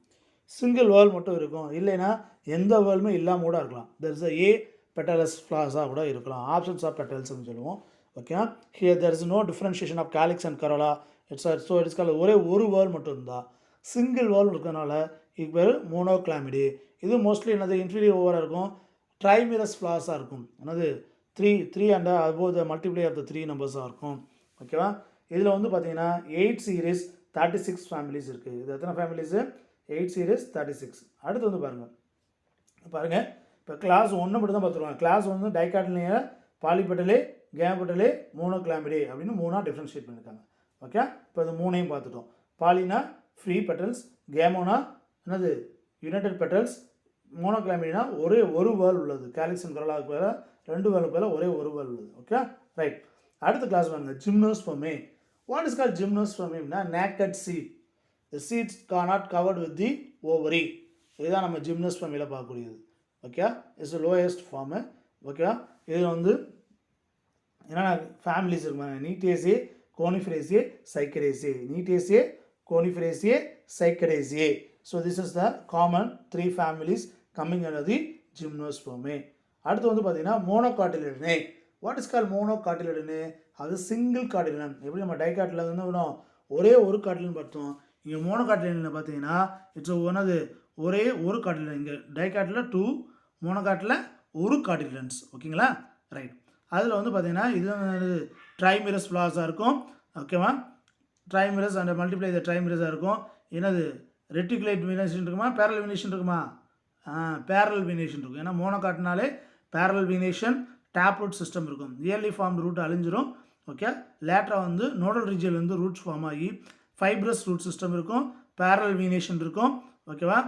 சிங்கிள் வேர்ல் மட்டும் இருக்கும், இல்லைன்னா எந்த வேர்லுமே இல்லாமல் கூட இருக்கலாம். தெர் இஸ் ஏ பெட்டலஸ் ஃப்ளாஸாக கூட இருக்கலாம். ஆப்ஷன்ஸ் ஆஃப் பெட்டல்ஸ்னு சொல்லுவோம். Okay, here there is no differentiation of calyx and corolla. It's call ஒரே ஒரு வேர்ல் மட்டும் இருந்தால், சிங்கிள் வேர்ல் இருக்கிறதுனால இது பேர் மோனோக்ளாமிடே. இது மோஸ்ட்லி என்னது இன்ஃபீரியர் ஓவராக இருக்கும், ட்ரைமிரஸ் ஃப்ளாஸாக இருக்கும். என்னது 3 and above the multiply of the 3 நம்பர்ஸாக இருக்கும். ஓகேவா, இதில் வந்து பார்த்தீங்கன்னா 8 சீரீஸ் 36 ஃபேமிலிஸ் இருக்குது. இது எத்தனை ஃபேமிலிஸு, 8 சீரீஸ் 36. அடுத்து வந்து பாருங்கள், இப்போ கிளாஸ் 1 மட்டும் தான் பார்த்துருவாங்க. கிளாஸ் 1 டைகாட்டிலினியர், பாலிபெட்டலே, கேம்பட்டலே, மோனோக்ளாமிடே அப்படின்னு 3ஆக டிஃப்ரென்ஷியேட் பண்ணியிருக்காங்க. ஓகே, இப்போ இது 3ஐயும் பார்த்துட்டோம். பாலினா ஃப்ரீ பெட்டல்ஸ், கேமோனா என்னது யுனைடெட் பெட்டல்ஸ், மோனோக்ளாமிடினா ஒரே ஒரு வேர்ல் உள்ளது. கேலிக்ஸ் அண்ட் கரோலாவுக்கு பேர 2 வேர்லுக்கு பேர ஒரே ஒரு வேர்ல் உள்ளது. Okay, right. அடுத்த கிளாஸ் வாங்க, ஜிம்னோஸ்பெர்மே. வாட் இஸ் கால் ஜிம்னோஸ்பெர்மினா naked seed. The seeds are not covered with the ovary. இதுதான் நம்ம ஜிம்னோஸ்பெர்மியில் பார்க்கக்கூடியது. Okay, it's lowest form. Okay, இதில் வந்து என்னென்ன ஃபேமிலிஸ் இருக்குங்க, Gnetaceae, Coniferaceae, Cycadaceae. Gnetaceae, Coniferaceae, Cycadaceae. So this is the common 3 families coming under the Gymnospermae. அடுத்து வந்து பார்த்தீங்கன்னா மோனோகாட்டிலிடனே. வாட் இஸ் கால் மோனோகாட்டிலிடனே, அது சிங்கிள் காட்டிலிடன். எப்படி நம்ம டைகாட்டில் வந்து ஒரே ஒரு காட்டிலிடன் பார்த்தோம், இங்கே மோனோகாட்டிலிடனில் பார்த்தீங்கன்னா இட்ஸ் ஒன்னது ஒரே ஒரு காட்டிலிடன். இங்கே டைகாட்டில் 2, மோனோகாட்டில் ஒரு காட்டிலிடன்ஸ். ஓகேங்களா, ரைட். அதில் வந்து பார்த்தீங்கன்னா இது ட்ரைமிரஸ் ஃப்ளாஸாக இருக்கும். ஓகேவா? ட்ரைமிரஸ் அண்ட் மல்டிப்ளை த ட்ரைமிரஸாக இருக்கும். என்னது ரெட்டிகுலேட் வீனேஷன் இருக்குமா, பேரல் வீனேஷன் இருக்குமா? பேரல் வீனேஷன் இருக்கும். ஏன்னா மோனோகாட்னாலே parallel venation tap root system இருக்கும். இயர்லி ஃபார்ம் ரூட் அழிஞ்சிரும். ஓகே, லேட்டராக வந்து நோடல் ரீஜியல் வந்து ரூட்ஸ் ஃபார்ம் ஆகி ஃபைப்ரஸ் ரூட் சிஸ்டம் இருக்கும், பேரல் வீனேஷன் இருக்கும். ஓகேவா?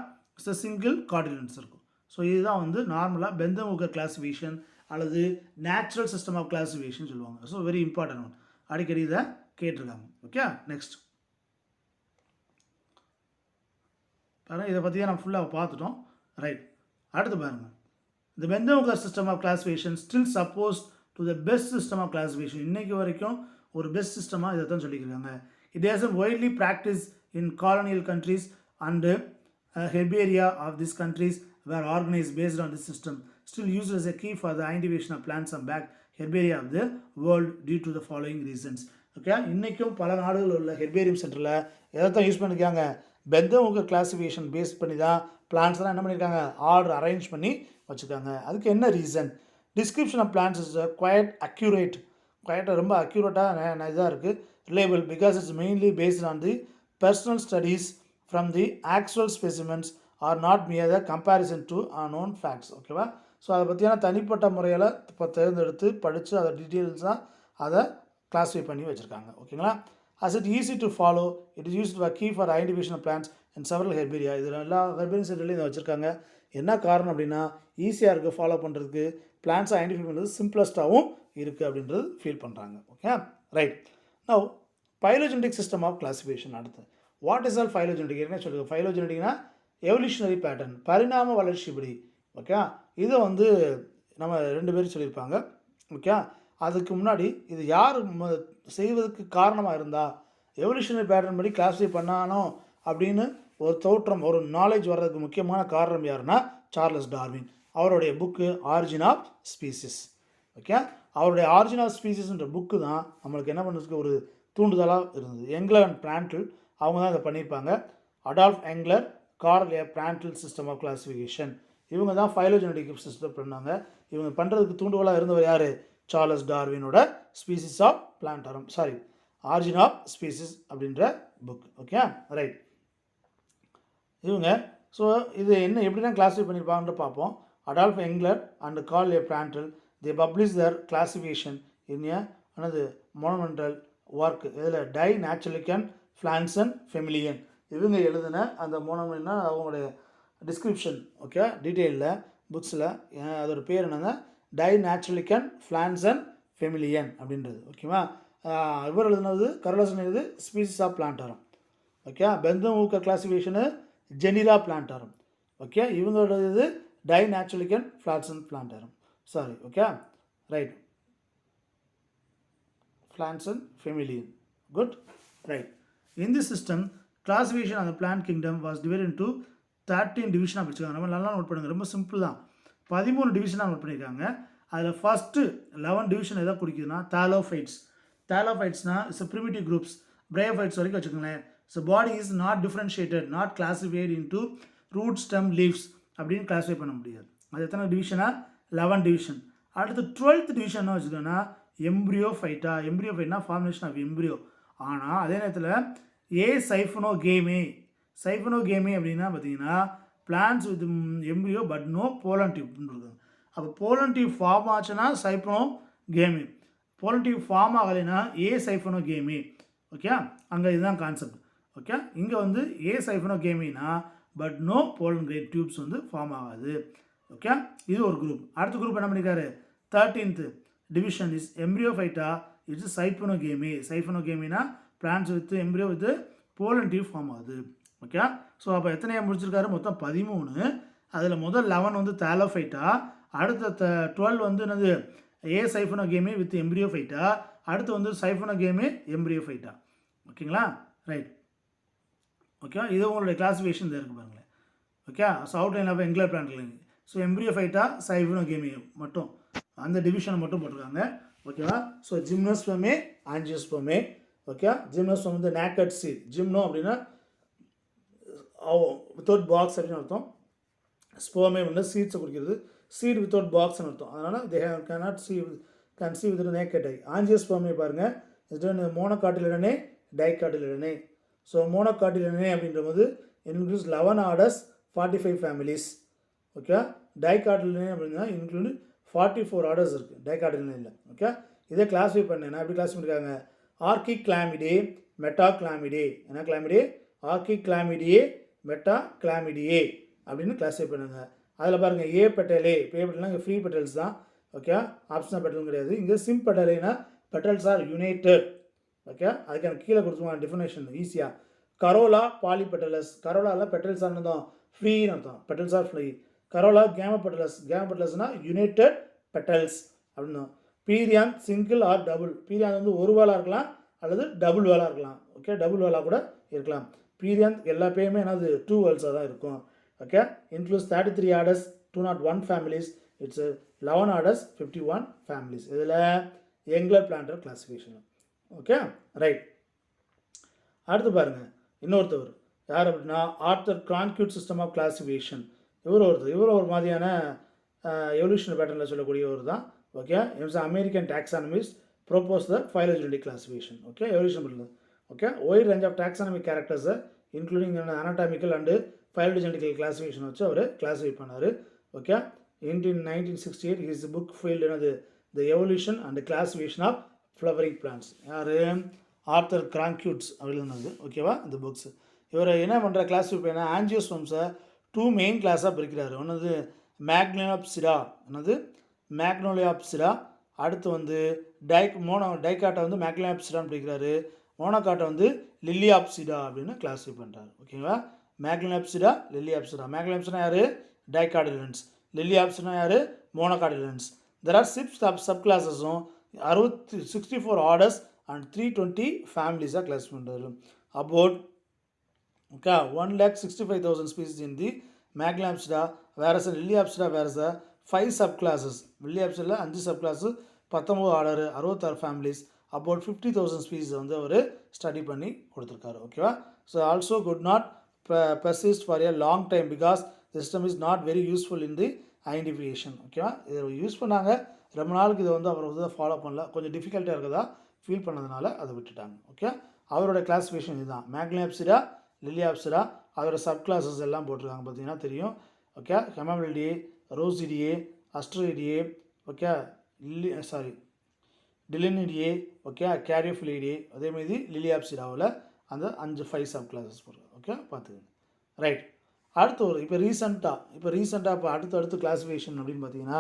சிங்கிள் கார்டினன்ஸ் இருக்கும். ஸோ இதுதான் வந்து நார்மலாக பெந்தம் ஊக்கர் கிளாசிஃபிகேஷன் அல்லது நேச்சுரல் சிஸ்டம் ஆஃப் கிளாசிஃபிகேஷன் சொல்லுவாங்க. ஸோ வெரி இம்பார்ட்டன்ட் ஒன், அடிக்கடி இதை கேட்டிருக்காங்க. ஓகே, நெக்ஸ்ட் பாருங்கள், இதை பற்றி நம்ம ஃபுல்லாக பார்த்துட்டோம். ரைட், அடுத்து பாருங்கள். The Bendham system of classification still supposed to the best system of classification. இன்னைக்கு வரைக்கும் ஒரு பெஸ்ட் சிஸ்டமாக இதை தான் சொல்லியிருக்காங்க. It has been widely practiced in colonial countries and herbaria of these countries were organized based on this system. Still used as a key for the identification of plants and back herbaria of the world due to the following reasons. Okay, இன்றைக்கும் பல நாடுகளில் உள்ள herbarium சென்டரில் எதை தான் use பண்ணியிருக்காங்க? Bentham classification base பண்ணி தான் பிளான்ஸ்லாம் என்ன பண்ணியிருக்காங்க? ஆர்டர் அரேஞ்ச் பண்ணி வச்சுருக்காங்க. அதுக்கு என்ன reason? Description of plants is quite குவைட்டாக ரொம்ப அக்யூரேட்டாக இதாக இருக்குது. Reliable because it's mainly based on the personal studies from the actual specimens or not mere the comparison to unknown facts. ஓகேவா? ஸோ அதை பற்றியான தனிப்பட்ட முறையில் இப்போ தேர்ந்தெடுத்து படித்து அதை டீட்டெயில்ஸாக அதை கிளாஸிஃபை பண்ணி வச்சுருக்காங்க. ஓகேங்களா? As it easy to follow, it is used to a key for identification of plants and several herbaria. இதில் எல்லா ஹெர்பேரியம் சென்டர்லையும் இதை வச்சுருக்காங்க. என்ன காரணம் அப்படின்னா, ஈஸியாக இருக்குது ஃபாலோ பண்ணுறதுக்கு, பிளான்ஸை ஐடென்டிஃபை பண்ணுறது சிம்பிளஸ்ட்டாகவும் இருக்குது அப்படின்றது ஃபீல் பண்ணுறாங்க. Okay, right. Now phylogenetic system of classification. அடுத்து வாட் இஸ் ஆல் பைலோஜெனடிக்? என்ன சொல்லுங்கள்? பைலோஜெனடிக்னா எவல்யூஷனரி பேட்டர்ன், பரிணாம வளர்ச்சிப்படி. ஓகே, இதை வந்து நம்ம 2 பேரும் சொல்லியிருப்பாங்க. ஓகே, அதுக்கு முன்னாடி இது யார் செய்வதற்கு காரணமாக இருந்தால் எவல்யூஷனரி பேட்டர்ன் படி கிளாஸிஃபை பண்ணானோ அப்படின்னு ஒரு தோற்றம், ஒரு நாலேஜ் வர்றதுக்கு முக்கியமான காரணம் யாருன்னா சார்லஸ் டார்வின். அவருடைய book origin of species. Okay, அவருடைய ஆரிஜின் ஆஃப் ஸ்பீசிஸ்ன்ற புக்கு தான் நம்மளுக்கு என்ன பண்ணுறதுக்கு ஒரு தூண்டுதலாக இருந்தது. எங்லர் அண்ட் பிராண்டில் அவங்க தான் இதை பண்ணியிருப்பாங்க. அடால்ஃப் எங்லர், கார்ல் ஏ பிராண்டில் சிஸ்டம் ஆஃப் கிளாசிஃபிகேஷன், இவங்க தான் ஃபைலோஜெனடிக் சிஸ்டம் பண்ணாங்க. இவங்க பண்ணுறதுக்கு தூண்டுகோலாக இருந்தவர் யார்? சார்லஸ் டார்வினோட species of Plantarum, origin of species அப்படின்ற புக். Okay, right. இவங்க ஸோ இது என்ன எப்படின்னா கிளாஸிஃபை பண்ணியிருப்பாங்கன்னு பார்ப்போம். Adolf Engler and Karl A Prantl the publish Dhar classification இன் எனது மோனமெண்டல் ஒர்க். இதில் டை நேச்சுரலிக்கன் ஃப்ளான்சன் ஃபெமிலியன் இவங்க எழுதின அந்த மோனமெண்ட்னா அவங்களுடைய டிஸ்கிரிப்ஷன். ஓகே, டீட்டெயிலில் புக்ஸில் அதோட பேர் என்னங்க? டை நேச்சுரலிக்கன் ஃப்ளான்சன் ஃபெமிலியன் அப்படின்றது. ஓகேவா? இவர் எழுதுனது கரோலசன் எழுது species of Plantarum. Okay, Bentham Hooker classification Genera Plantarum. Okay, இவங்களோட இது Die natürlichen Pflanzen Plantarum. Okay, right. Pflanzenfamilien. Good, right. In this system, classification of the plant kingdom was divided into 13 டிவிஷனாக பிடிச்சிருக்காங்க. நம்ம நல்லா note பண்ணுங்கள், ரொம்ப simple தான். 13 டிவிஷனாக note பண்ணியிருக்காங்க. அதில் ஃபஸ்ட்டு 11 டிவிஷன் எதாவது குறிக்குதுன்னா தாலோஃபைட்ஸ். தாலோஃபைட்ஸ்னால் இட்ஸ் ப்ரிமிட்டிவ் குரூப்ஸ். பிரயோஃபைட்ஸ் வரைக்கும் வச்சுக்கோங்களேன். So body is not differentiated, not classified into root, stem, leaves அப்படின்னு கிளாஸிஃபை பண்ண முடியாது. அது எத்தனை டிவிஷனாக? 11 டிவிஷன். அடுத்து 12th டிவிஷன் வச்சுக்கோன்னா எம்ப்ரியோஃபைட்டா. எம்ப்ரியோஃபைட்னா ஃபார்மேஷன் ஆஃப் எம்ப்ரியோ. ஆனால் அதே நேரத்தில் சைஃபனோகேமே. சைஃபனோகேமே அப்படின்னா பார்த்தீங்கன்னா plants with embryo but no pollen டியூப்னு இருக்காங்க. அப்போ போலன் டியூப் ஃபார்ம் ஆச்சுன்னா சைஃபனோகேமே, போலன் டியூப் ஃபார்ம் ஆகலைன்னா சைஃபனோகேமே. ஓகே, அங்கே இதுதான் கான்செப்ட். ஓகே, இங்கே வந்து சைஃபனோகேமினா but no pollen great tubes வந்து ஃபார்ம் ஆகாது. ஓகே, இது ஒரு குரூப். அடுத்த குரூப் என்ன பண்ணியிருக்காரு? 13th division is Embryophyta. It's Siphonogamy. சைஃபனோகேமினா plants with embryo with pollen tube form ஆகுது. ஓகே, ஸோ அப்போ எத்தனையாக முடிச்சிருக்காரு? மொத்தம் 13. அதில் முதல் 11 வந்து தாலோஃபைட்டா, அடுத்த 12 வந்து என்னது சைஃபனோகேமி வித் எம்ப்ரியோஃபைட்டா, அடுத்து வந்து சைஃபனோகேமி எம்ப்ரியோஃபைட்டா. ஓகேங்களா? ரைட். ஓகே, இது உங்களுடைய கிளாஸிஃபிகேஷன் இருக்குது பாருங்களேன். Okay, so outline of Engler plant. So Embryophyta, Siphonogamy மட்டும் அந்த டிவிஷனை மட்டும் போட்டிருக்காங்க. ஓகேவா? So Gymnospermae, Angiospermae. Okay, gymnosperm வந்து நேக்கட் சீட். ஜிம்னோ அப்படின்னா வித்தவுட் பாக்ஸ் அப்படின்னு அர்த்தம். ஸ்பெர்மே வந்து சீட்ஸை குறிக்கிறது. சீட் வித்தவுட் பாக்ஸ்னு அர்த்தம். அதனால் they cannot conceive with naked eye. ஆஞ்சியோஸ்பர்மியை பாருங்கள், இது மோனோகாட்டிலிடனே டைகாட்டிலிடனே. ஸோ மோனோகாட்டிலிடனே அப்படின்றபோது includes 11 orders 45 families. Okay, Dicotyledonae அப்படின்னா இன்க்ளூட் 44 ஆர்டர்ஸ் இருக்குது டைகாட்டிலிடனேல. ஓகே, இதை கிளாஸிஃபை பண்ணேன்னா எப்படி கிளாஸ் பண்ணியிருக்காங்க? ஆர்கிக்ளாமிடே, மெட்டாக்ளாமிடே, என்ன கிளாமிடே? ஆர்கிக்ளாமிடியே, மெட்டாக்ளாமிடியே அப்படின்னு கிளாஸிஃபை பண்ணுங்க. அதில் பாருங்கள் ஏ பெட்டலே, ஏ பெட்டல்னா இங்கே ஃப்ரீ பெட்டல்ஸ் தான். ஓகே, ஆப்ஷனல் பெட்டலும் கிடையாது. இங்கே சிம் பெட்டலேனா பெட்டல்ஸ் ஆர் யுனைடெட். ஓகே, அதுக்கு எனக்கு கீழே கொடுத்துருவாங்க டிஃபினேஷன் ஈஸியாக. கரோலா பாலிபெட்டலஸ், கரோலாவில் பெட்டல்ஸ் ஆனதும் ஃப்ரீன்னு அர்த்தம், petals are free. Corolla gamopetalous, கேமபெட்டலஸ்னால் யுனைடெட் பெட்டல்ஸ் அப்படின்னு. Perianth single or double, perianth வந்து ஒரு வேளாக இருக்கலாம் அல்லது டபுள் வேளாக இருக்கலாம். ஓகே, டபுள் வேளாக கூட இருக்கலாம். பீரியான் எல்லா பேருமே என்னது 2 வேர்ல்ஸாக தான் இருக்கும். Okay, includes 33 orders 201 families. It's 11 orders 51 families. இதில் Engler Prantl classification. Okay, right. அடுத்து பாருங்கள் இன்னொருத்தவர் யார் அப்படின்னா Arthur Cronquist system of classification. இவர் ஒரு மாதிரியான எவல்யூஷன் பேட்டர்னில் சொல்லக்கூடியவர் தான். Okay, it's American taxonomist propose the phylogenetic classification. Okay, evolution pattern. Okay, wide range of taxonomic கேரக்டர்ஸை including anatomical and phylogenetical classification வச்சு அவர் கிளாஸிஃபை பண்ணார். Okay, in 1968 his book failed என்னது the evolution and classification of flowering plants. யார்? Arthur Cronquist எழுதுனது. ஓகேவா இந்த books. இவர் என்ன பண்ணுற கிளாஸிஃபை பண்ண ஆஞ்சியோஸ்பர்ம்ஸை 2 மெயின் கிளாஸாக பிரிக்கிறார். ஒன்று மேக்னோலியாப்சிடா, என்னது மேக்னோலியாப்சிடா. அடுத்து வந்து டைகாட்டை வந்து மேக்னோலியாப்சிடான்னு பிரிக்கிறாரு. மோனோகாட்டை வந்து லில்லியாப்சிடா அப்படின்னு கிளாஸிஃபை பண்ணுறாரு. ஓகேவா, மேக்னோலியாப்சிடா, லில்லியாப்சிடா. மேக்னோலியாப்சிடா யார்? டைகாட்டிலிடன்ஸ். லில்லியாப்சிடா யார்? மோனோகாட்டிலிடன்ஸ். தெர் ஆர் 6 சப் கிளாஸஸும் 64 ஆர்டர்ஸ் அண்ட் 320 ஃபேமிலிஸாக கிளாஸ் பண்ணுறாரு. About okay 1,65,000 species in the Magnoliopsida, whereas Liliopsida whereas 5 sub classes. லில்லியாப்சிடாவில் 5 sub class, 19 order, 66 families, about 50,000 species வந்து அவர் ஸ்டடி பண்ணி கொடுத்துருக்காரு. ஓகேவா, so also good not persist for a long time because the system is not very useful in the identification. ஓகேவா, இதை use பண்ணாங்க ரொம்ப நாளுக்கு, இதை வந்து அவர் வந்து ஃபாலோ பண்ணல, கொஞ்சம் டிஃபிகல்ட்டாக இருக்கதா ஃபீல் பண்ணதுனால அதை விட்டுட்டாங்க. ஓகே, அவரோட கிளாஸிஃபிகேஷன் இதுதான். மேக்னோலியாப்சிடா, லில்லியாப்சிடா, அதோட சப் கிளாஸஸ் எல்லாம் போட்டிருக்காங்க பார்த்தீங்கன்னா தெரியும். ஓகே, ஹெமமில்டியே, ரோசிடியே, அஸ்ட்ரோயிடியே, ஓகே டிலினிடியே, ஓகே கேரியோஃபிலிடியே, அதேமாதிரி லில்லியாப்சிடாவில் அந்த 5 சப் கிளாஸஸ் போடுறாங்க. ஓகே, பார்த்துக்கங்க. ரைட். அடுத்து ஒரு இப்போ ரீசெண்டாக இப்போ அடுத்து கிளாஸிஃபிகேஷன் அப்படின்னு பார்த்தீங்கன்னா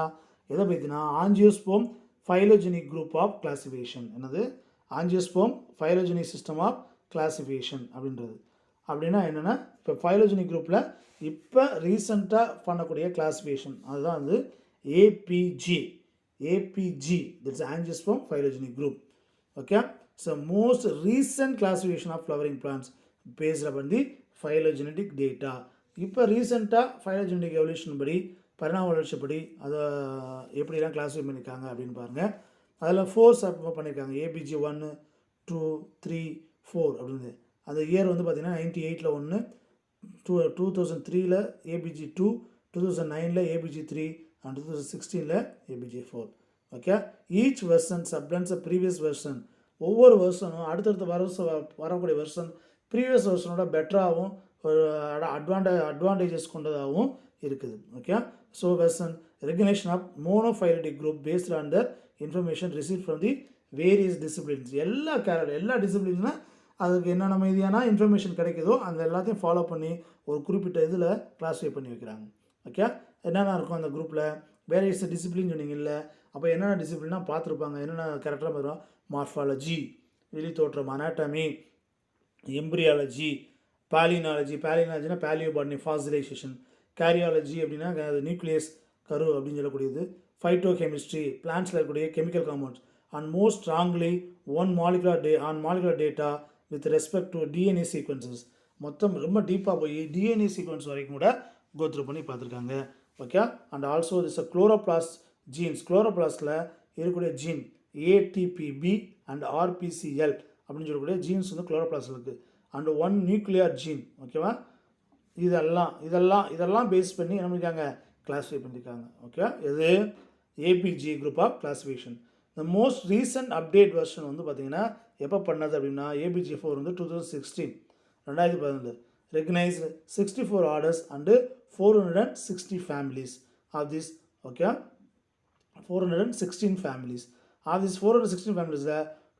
எதை பற்றினா angiosperm phylogenic group of classification. என்னது? ஆஞ்சியோஸ்போம் ஃபைலோஜெனிக் சிஸ்டம் ஆஃப் கிளாஸிஃபிகேஷன் அப்படின்றது. அப்படின்னா என்னென்னா இப்போ ஃபைலோஜெனிக் குரூப்பில் இப்போ ரீசெண்டாக பண்ணக்கூடிய கிளாஸிஃபிகேஷன் அதுதான் வந்து APG. That's angiosperm phylogenic group. Okay, so most recent classification of flowering plants based upon the phylogenetic data. இப்போ ரீசெண்டாக ஃபைலோஜெனடிக் எவல்யூஷன் படி, பரிணாம வளர்ச்சிப்படி அதை எப்படிலாம் கிளாஸிஃபை பண்ணியிருக்காங்க அப்படின்னு பாருங்கள். அதில் 4 சப் பண்ணியிருக்காங்க. ஏபிஜி 1, 2, 3, 4 அப்படின்னு. அந்த இயர் வந்து பார்த்திங்கன்னா 98ல் 1, 2003ல் ஏபிஜி 2, 2009ல் ஏபிஜி 3 அண்ட் 2016ல் APG 4. Okay, each version supplants a previous version. ஒவ்வொரு வருஷனும் அடுத்தடுத்த வரக்கூடிய வெர்ஷன் ப்ரீவியஸ் வெர்ஷனோட பெட்டராகவும் ஒரு அட்வான்டேஜஸ் கொண்டதாகவும் இருக்குது. Okay, so version recognition of monophyletic group based on the information receive from the various disciplines. எல்லா டிசிப்ளின்னா அதுக்கு என்னென்ன மீதியான இன்ஃபர்மேஷன் கிடைக்குதோ அந்த எல்லாத்தையும் ஃபாலோ பண்ணி ஒரு குறிப்பிட்ட இதில் கிளாஸிஃபை பண்ணி வைக்கிறாங்க. ஓகே, என்னென்ன இருக்கும் அந்த குரூப்பில்? வேரியஸ் டிசிப்ளின் சொன்னீங்கல்ல, அப்போ என்னென்ன டிசிப்ளினாக பார்த்துருப்பாங்க, என்னென்ன கரெக்டாக வரும்? மார்ஃபாலஜி, வெளி தோற்றம், அனாட்டமி, எம்பிரியாலஜி, பேலினாலஜினா பேலியோ பாட்னி ஃபாசிலைசேஷன், கேரியாலஜி அப்படின்னா நியூக்ளியஸ் கரு அப்படின்னு சொல்லக்கூடியது, ஃபைட்டோ கெமிஸ்ட்ரி பிளான்ட்ஸில் இருக்கக்கூடிய chemical compounds, and most strongly molecular data with respect to DNA sequences. மொத்தம் ரொம்ப டீப்பாக போய் டிஎன்ஏ சீக்வன்ஸ் வரைக்கும் கூட கோத்ரூ பண்ணி பார்த்துருக்காங்க. Okay, and also this chloroplast genes. குளோரோபிளாஸ்டில் இருக்கக்கூடிய ஜீன் ஏடிபிபி அண்ட் ஆர்பிசிஎல் அப்படின்னு சொல்லக்கூடிய ஜீன்ஸ் வந்து குளோரோபிளாஸ்டில் இருக்குது. And 1 nuclear gene. ஓகேவா, இதெல்லாம் பேஸ் பண்ணி என்ன பண்ணியிருக்காங்க? கிளாஸிஃபை பண்ணியிருக்காங்க. ஓகே, இது APG group of classification. The most recent update version வந்து பார்த்திங்கன்னா எப்போ பண்ணது அப்படின்னா ABG4 வந்து 2016 2011 recognized 64 orders and 460 families of this. Okay, 416 families. Of these 416 families,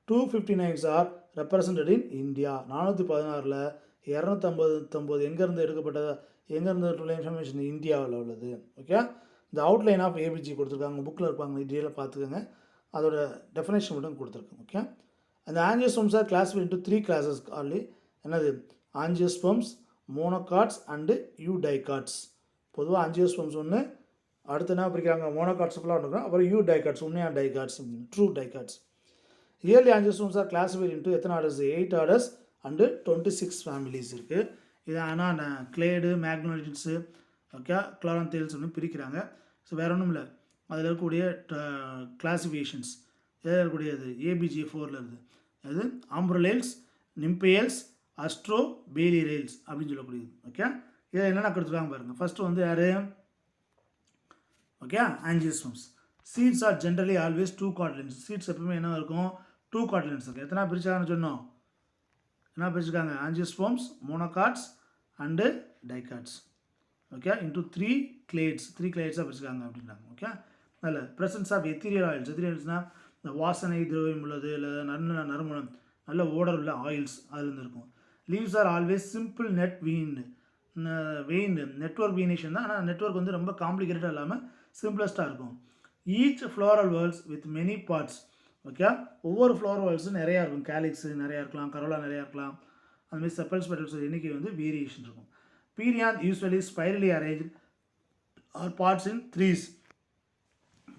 259 are represented in India. 416ல் 259 எங்கேருந்து எடுக்கப்பட்டது, எங்கேருந்து இன்ஃபர்மேஷன் இந்தியாவில் உள்ளது. ஓகே, இந்த அவுட்லைன் ஆஃப் ABG கொடுத்துருக்காங்க, புக்கில் இருப்பாங்க, டீட்டெயிலாக பார்த்துக்கோங்க. அதோட டெஃபினேஷன் மட்டும் கொடுத்துருக்கோம். ஓகே, அந்த angiosperms are classified into 3 classes only. என்னது, ஆஞ்சியோஸ்பர்ம்ஸ், மோனோகாட்ஸ் அண்டு யூடைகாட்ஸ். பொதுவாக ஆஞ்சியோஸ்பர்ம்ஸ் ஒன்று, அடுத்து என்ன பிரிக்கிறாங்க, மோனோகாட்ஸ் ஃபுல்லாக இருக்கும், அப்புறம் யூடைகாட்ஸ், உண்மையான dicots, true dicots. Early angiosperms are classified into எத்தனை ஆர்டர்ஸ், 8 ஆர்டர்ஸ் அண்டு 26 ஃபேமிலிஸ் இருக்குது. இது ஆனால் கிளேடு, மேக்னோலிட்ஸு, ஓகே, கிளாரந்தேல்ஸ் அப்படின்னு பிரிக்கிறாங்க. ஸோ வேறு ஒன்றும் இல்லை, அதில் இருக்கக்கூடிய கிளாசிஃபிகேஷன்ஸ் எதில் இருக்கக்கூடியது, ABG4ல் இருக்குது. அது ஆம்ப்ரலேல்ஸ், நிம்பேல்ஸ், அஸ்ட்ரோ பேலி ரேல்ஸ் அப்படின்னு சொல்லக்கூடியது. ஓகே, இதில் என்னென்ன கொடுத்துருக்காங்க பாருங்கள். ஃபஸ்ட்டு வந்து யார், okay, angiosperms. Seeds are generally always 2 cotyledons. Seeds எப்பவுமே என்ன இருக்கும், 2 கார்டிலன்ஸ் இருக்குது. எத்தனை பிரிச்சாங்கன்னு சொன்னோம், என்ன பிரிச்சுருக்காங்க, angiosperms, monocots and dicots. Okay, into 3 clades, 3 cladesஸாக பிரிச்சுருக்காங்க அப்படின்றாங்க. ஓகே, அதில் presence of ethereal oils. Ethereal ஆயில்ஸ்னால் இந்த வாசனை திரவியம் உள்ளது, இல்லை நறுமணம், நல்ல ஓடர் உள்ள ஆயில்ஸ் அதுலேருந்து இருக்கும். Leaves are always simple veined network venation தான், ஆனால் நெட்வொர்க் வந்து ரொம்ப காம்ப்ளிகேட்டடாக இல்லாமல் சிம்பிளஸ்ட்டாக இருக்கும். Each floral whorls with many parts. Okay, ஒவ்வொரு ஃப்ளோரல் வேர்ல்ஸும் நிறையா இருக்கும். கேலிக்ஸு நிறையா இருக்கலாம், கரோலா நிறையா இருக்கலாம். அதுமாதிரி செப்பல்ஸ் பெட்டல்ஸ் எண்ணிக்கை வந்து வேரியேஷன் இருக்கும். Perianth usually spirally arrange are parts in threes.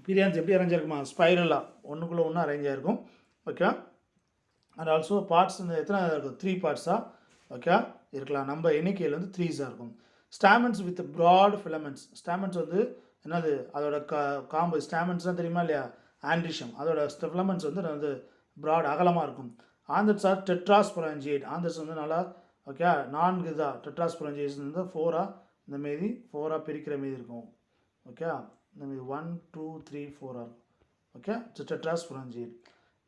Perianth எப்படி அரேஞ்ச் இருக்குமா, ஸ்பைரலாக ஒன்றுக்குள்ளே ஒன்று அரேஞ்ச் ஆகிருக்கும். ஓகே, அண்ட் ஆல்சோ பார்ட்ஸ் எத்தனை இருக்கும், 3 பார்ட்ஸாக ஓகே இருக்கலாம். நம்ம எண்ணிக்கையில் வந்து 3ஸாக இருக்கும். ஸ்டாமன்ஸ் வித் ப்ராட் ஃபிலமெண்ட்ஸ். ஸ்டாமன்ஸ் வந்து என்னது, அதோட காம்பு ஸ்டாமன்ஸ் தான் தெரியுமா இல்லையா, ஆண்ட்ரிஷம், அதோட ஃபிலமெண்ட்ஸ் வந்து ப்ராட் அகலமாக இருக்கும். Anthers R டெட்ராஸ்பொராஞ்சியேட். ஆந்தர்ஸ் வந்து நல்லா ஓகே 4 தான். டெட்ராஸ்பொராஞ்சியேட்ஸ் வந்து 4ஆக இந்தமாரி 4ஆக பிரிக்கிற மாரி இருக்கும். ஓகே, இந்தமாரி 1 2 3 4 இருக்கும். ஓகே, டெட்ராஸ்பொராஞ்சியேட்.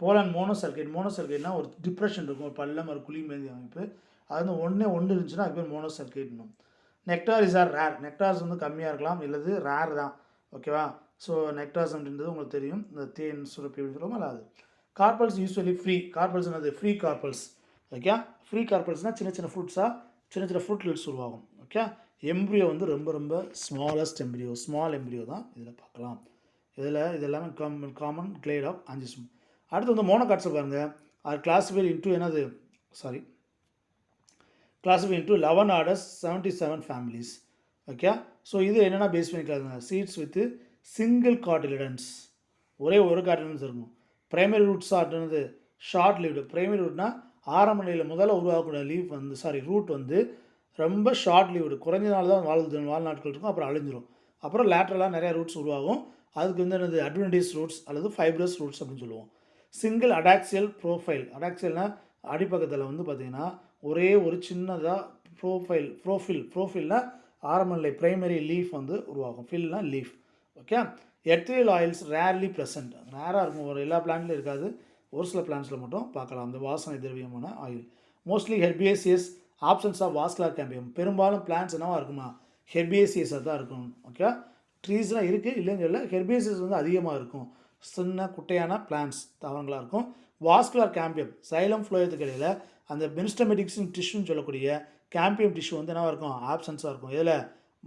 போலன் மோனோசல்கேட். மோனோசல்கேட்னா ஒரு டிப்ரெஷன் இருக்கும், ஒரு பள்ளம், ஒரு குழி மாரி அமைப்பு. அது வந்து ஒன்று இருந்துச்சுன்னா அது பேர் மோனோசல்கேட்னும். நெக்டாரிஸ் ஆர் ரேர். நெக்டார்ஸ் வந்து கம்மியாக இருக்கலாம், இல்லது ரேர் தான். ஓகேவா, ஸோ நெக்டார்ஸ் அப்படின்றது உங்களுக்கு தெரியும், இந்த தேன் சுரப்பி அப்படின்னு சொல்லுவோம் அது. Carpals usually free. கார்பல்ஸ் என்னது, ஃப்ரீ கார்பல்ஸ். ஓகே, ஃப்ரீ கார்பல்ஸ்னால் சின்ன சின்ன ஃப்ரூட்ஸாக சின்ன சின்ன ஃப்ரூட்லெட்ஸ் உருவாகும். ஓகே, எம்ப்ரியோ வந்து ரொம்ப ரொம்ப ஸ்மாலஸ்ட் எம்ப்ரியோ, ஸ்மால் எம்ப்ரியோ தான் இதில் பார்க்கலாம். இதில் இது எல்லாமே காமன் கிளேட் ஆஃப் ஆஞ்சியோஸ்பர்ம். அடுத்து வந்து மோனோகாட்ஸை பாருங்கள். ஆர் கிளாஸிஃபைட் இன்டூ என்னது, classified into 11 orders 77 families. Okay, so இது என்னென்னா பேஸ் பண்ணிக்கலாங்க. சீட்ஸ் வித் சிங்கிள் கார்டிலிடன்ஸ், ஒரே ஒரு கார்டிலிடன்ஸ் இருக்கும். பிரைமரி ரூட்ஸ் ஆர்டினது ஷார்ட் லீவ்டு. பிரைமரி ரூட்னா ஆரம்ப நிலையில் முதல்ல உருவாக்கக்கூடிய லீவ் வந்து ரூட் வந்து ரொம்ப ஷார்ட் லீவ்டு, குறைஞ்ச நாள் தான் வாழ்நாட்கள் இருக்கும், அப்புறம் அழிஞ்சிரும். அப்புறம் லேட்ரலாக நிறையா ரூட்ஸ் உருவாகும். அதுக்கு வந்து என்னது, அட்வென்டிஸ் ரூட்ஸ் அல்லது ஃபைப்ரஸ் ரூட்ஸ் அப்படின்னு சொல்லுவோம். Single adaxial profile. அடாக்சியல்னால் அடிப்பக்கத்தில் வந்து பார்த்திங்கன்னா ஒரே ஒரு சின்னதாக ப்ரோஃபைல்னால் ஆரம்ப நிலை பிரைமரி லீஃப் வந்து உருவாகும். ஃபில்னால் leaf. Okay, ethereal oils rarely present. ரேராக இருக்கும், ஒரு எல்லா பிளான்ட்லையும் இருக்காது, ஒரு சில பிளான்ட்ஸில் மட்டும் பார்க்கலாம் அந்த வாசனை திரவியமான oil. Mostly herbaceous, absence of vascular cambium. பெரும்பாலும் பிளான்ட்ஸ் என்னவா இருக்குமா, ஹெர்பியேசியஸாக தான் இருக்கும். ஓகே, ட்ரீஸ்லாம் இருக்குது இல்லைன்னு சொல்ல, ஹெர்பியேசியஸ் வந்து அதிகமாக இருக்கும். சின்ன குட்டையான பிளான்ட்ஸ் தாவரங்களாக இருக்கும். வாஸ்குலர் கேம்பியம், சைலம் ஃப்ளோயத்துக்கு இடையில் அந்த மெரிஸ்டெமடிக்ஸ் டிஷ்யூன்னு சொல்லக்கூடிய கேம்பியம் டிஷ்யூ வந்து என்னவாக இருக்கும், ஆப்சன்ஸாக இருக்கும். இதில்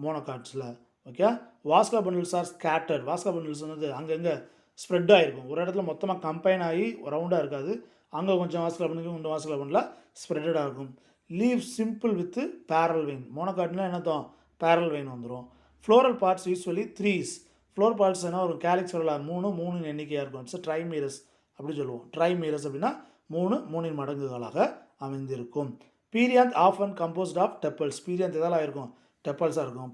மோனோகாட்ஸில். Okay, vascular bundles are scattered. Vascular bundles வந்து அங்கங்கே ஸ்ப்ரெட் ஆகிருக்கும், ஒரு இடத்துல மொத்தமாக கம்பைன் ஆகி ரவுண்டாக இருக்காது, அங்கே கொஞ்சம் வாஸ்குலர் பண்டில் கொஞ்சம் வாஸ்குலர் பண்டில் ஸ்ப்ரெட்டடாக இருக்கும். Leave simple with parallel vein. மோனோகாட்னா என்னத்தோம், பேரல் வெயின் வந்துடும். Floral parts usually 3s. Floral parts என்ன ஒரு கேலிக்ஸ் வரல 3 எண்ணிக்கையாக இருக்கும். இட்ஸ் ட்ரைமீரஸ் அப்படின்னு சொல்லுவோம். ட்ரைமீரஸ் அப்படின்னா 3 மடங்குகளாக அமைந்திருக்கும். Perianth often composed of டெப்பல்ஸ். Perianth எதால் இருக்கும், டெப்பல்ஸாக இருக்கும்.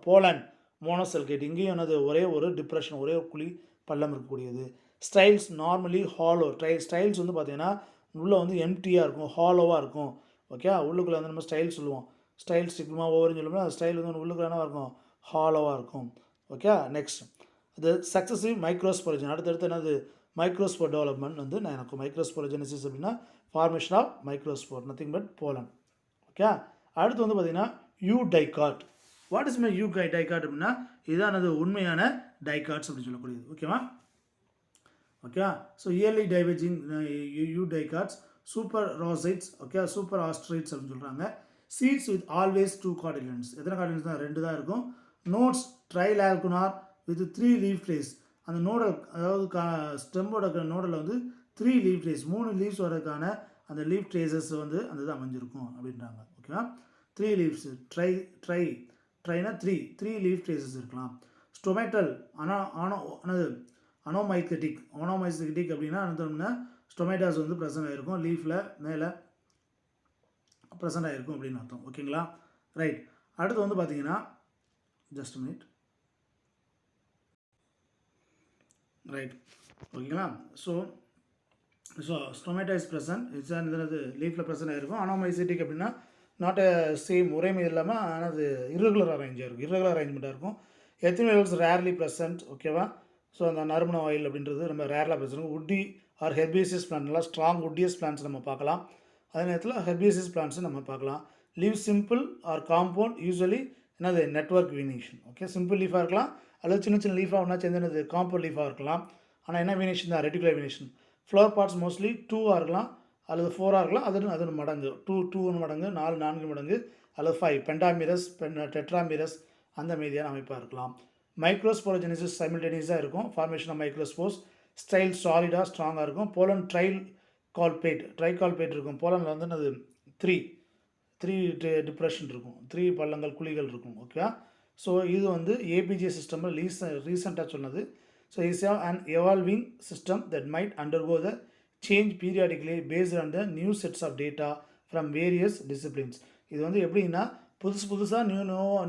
போலன் மோனோசல்கேட். இங்கேயும் என்னது, ஒரே ஒரு டிப்ரெஷன், ஒரே ஒரு குழி பள்ளம் இருக்கக்கூடியது. Styles normally hollow. ஸ்டைல்ஸ் வந்து பார்த்திங்கன்னா உள்ளே வந்து எம்டியாக இருக்கும், ஹாலோவாக இருக்கும். ஓகே, உள்ளுக்குள்ளே வந்து நம்ம ஸ்டைல் சொல்லுவோம். ஸ்டைல் ஸ்டிக்மா ஓவர்னு சொல்லுவோம்னா அந்த ஸ்டைல் வந்து உள்ளுக்குள்ள என்னவாக இருக்கும், ஹாலோவாக இருக்கும். ஓகே, நெக்ஸ்ட் அது சக்ஸஸிவ் மைக்ரோஸ்பொரேஜன். அடுத்தடுத்து என்னது, மைக்ரோஸ்போர் டெவலப்மெண்ட் வந்து நான் எனக்கு மைக்ரோஸ்போரோஜெனிசிஸ் அப்படின்னா formation of microspore, nothing but pollen. Okay, அடுத்து வந்து பார்த்தீங்கன்னா eudicot. What is my eudicot அப்படின்னா இதானது உண்மையான டைகாட்ஸ் அப்படின்னு சொல்லக்கூடியது. ஓகேவா? Okay, so early diverging eudicots, super rosids, okay, super asterids அப்படின்னு சொல்கிறாங்க. Seeds with always 2 cotyledons. எத்தனை கார்டிலன்ஸ் தான்? 2 தான் இருக்கும். Nodes trilacunar with 3 leaf trace. அந்த நோடல், அதாவது ஸ்டெம்போட நோடலில் வந்து 3 லீஃப் ட்ரேஸ், 3 லீவ்ஸ் வரதுக்கான அந்த லீஃப் ட்ரேசஸ் வந்து அந்த இது அமைஞ்சிருக்கும் அப்படின்றாங்க. ஓகேவா? 3 லீவ்ஸ், ட்ரைனா 3 லீஃப் ட்ரேசஸ் இருக்கலாம். ஸ்டொமேட்டல் அனோமைத்தட்டிக் அப்படின்னா என்ன? ஸ்டொமேட்டாஸ் வந்து ப்ரெசென்ட் ஆகிருக்கும், லீஃபில் மேலே ப்ரெசென்ட் ஆகிருக்கும் அப்படின்னு அர்த்தம். ஓகேங்களா? ரைட். அடுத்து வந்து பார்த்தீங்கன்னா ஜஸ்ட் மினிட். ரைட், ஓகேங்களா? So stomata is present, it's என்னது லீஃபில் ப்ரெசென்ட் ஆகிருக்கும். அனோமைசிட்டிக் அப்படின்னா நாட் சேம் ஒரே மாதிரி இல்லாமல் ஆனால் அது இர்ரெகுலர் அரேஞ்ச்மெண்ட்டாக இருக்கும். எத்தினல்ஸ் ரேர்லி ப்ரெசன்ட். ஓகேவா? ஸோ அந்த நறுமண ஆயில் அப்படின்றது நம்ம ரேர்லாக present. Woody or herbaceous plant, நல்லா ஸ்ட்ராங் உட்டியஸ் பிளான்ட்ஸ் நம்ம பார்க்கலாம். அதே நேரத்தில் ஹெர்பேசியஸ் பிளான்ட்ஸும் நம்ம பார்க்கலாம். Leave simple or compound, usually என்னது நெட்வொர்க் வீனேஷன். ஓகே, சிம்பிள் லீஃபாக இருக்கலாம் அல்லது சின்ன சின்ன லீஃபாக ஒன்றா சேர்ந்து என்னது காம்பவுண்ட் லீஃபாக இருக்கலாம். ஆனால் என்ன வீனேஷன் தான்? Reticular venation. Flower parts mostly 2ஆக இருக்கலாம் அல்லது 4ஆக இருக்கலாம். அது மடங்கு 2 மடங்கு, 4 மடங்கு அல்லது 5 பெண்டாமிரஸ், டெட்ராமிரஸ் அந்த மீதியான அமைப்பாக இருக்கலாம். மைக்ரோஸ்போரோஜெனிசிஸ் சைமல்டேனியஸாக இருக்கும். Formation of microspores. ஸ்டைல் சாலிடாக ஸ்ட்ராங்காக இருக்கும். போலன் ட்ரைகால்பேட் இருக்கும். போலனில் வந்து அது 3 டிப்ரெஷன் இருக்கும், 3 பள்ளங்கள் குழிகள் இருக்கும். ஓகே, ஸோ இது வந்து ஏபிஜே சிஸ்டமில் ரீசெண்டாக சொன்னது. So is an evolving system that might undergo the change periodically based on the new sets of data from various disciplines. இது வந்து எப்படின்னா புதுசாக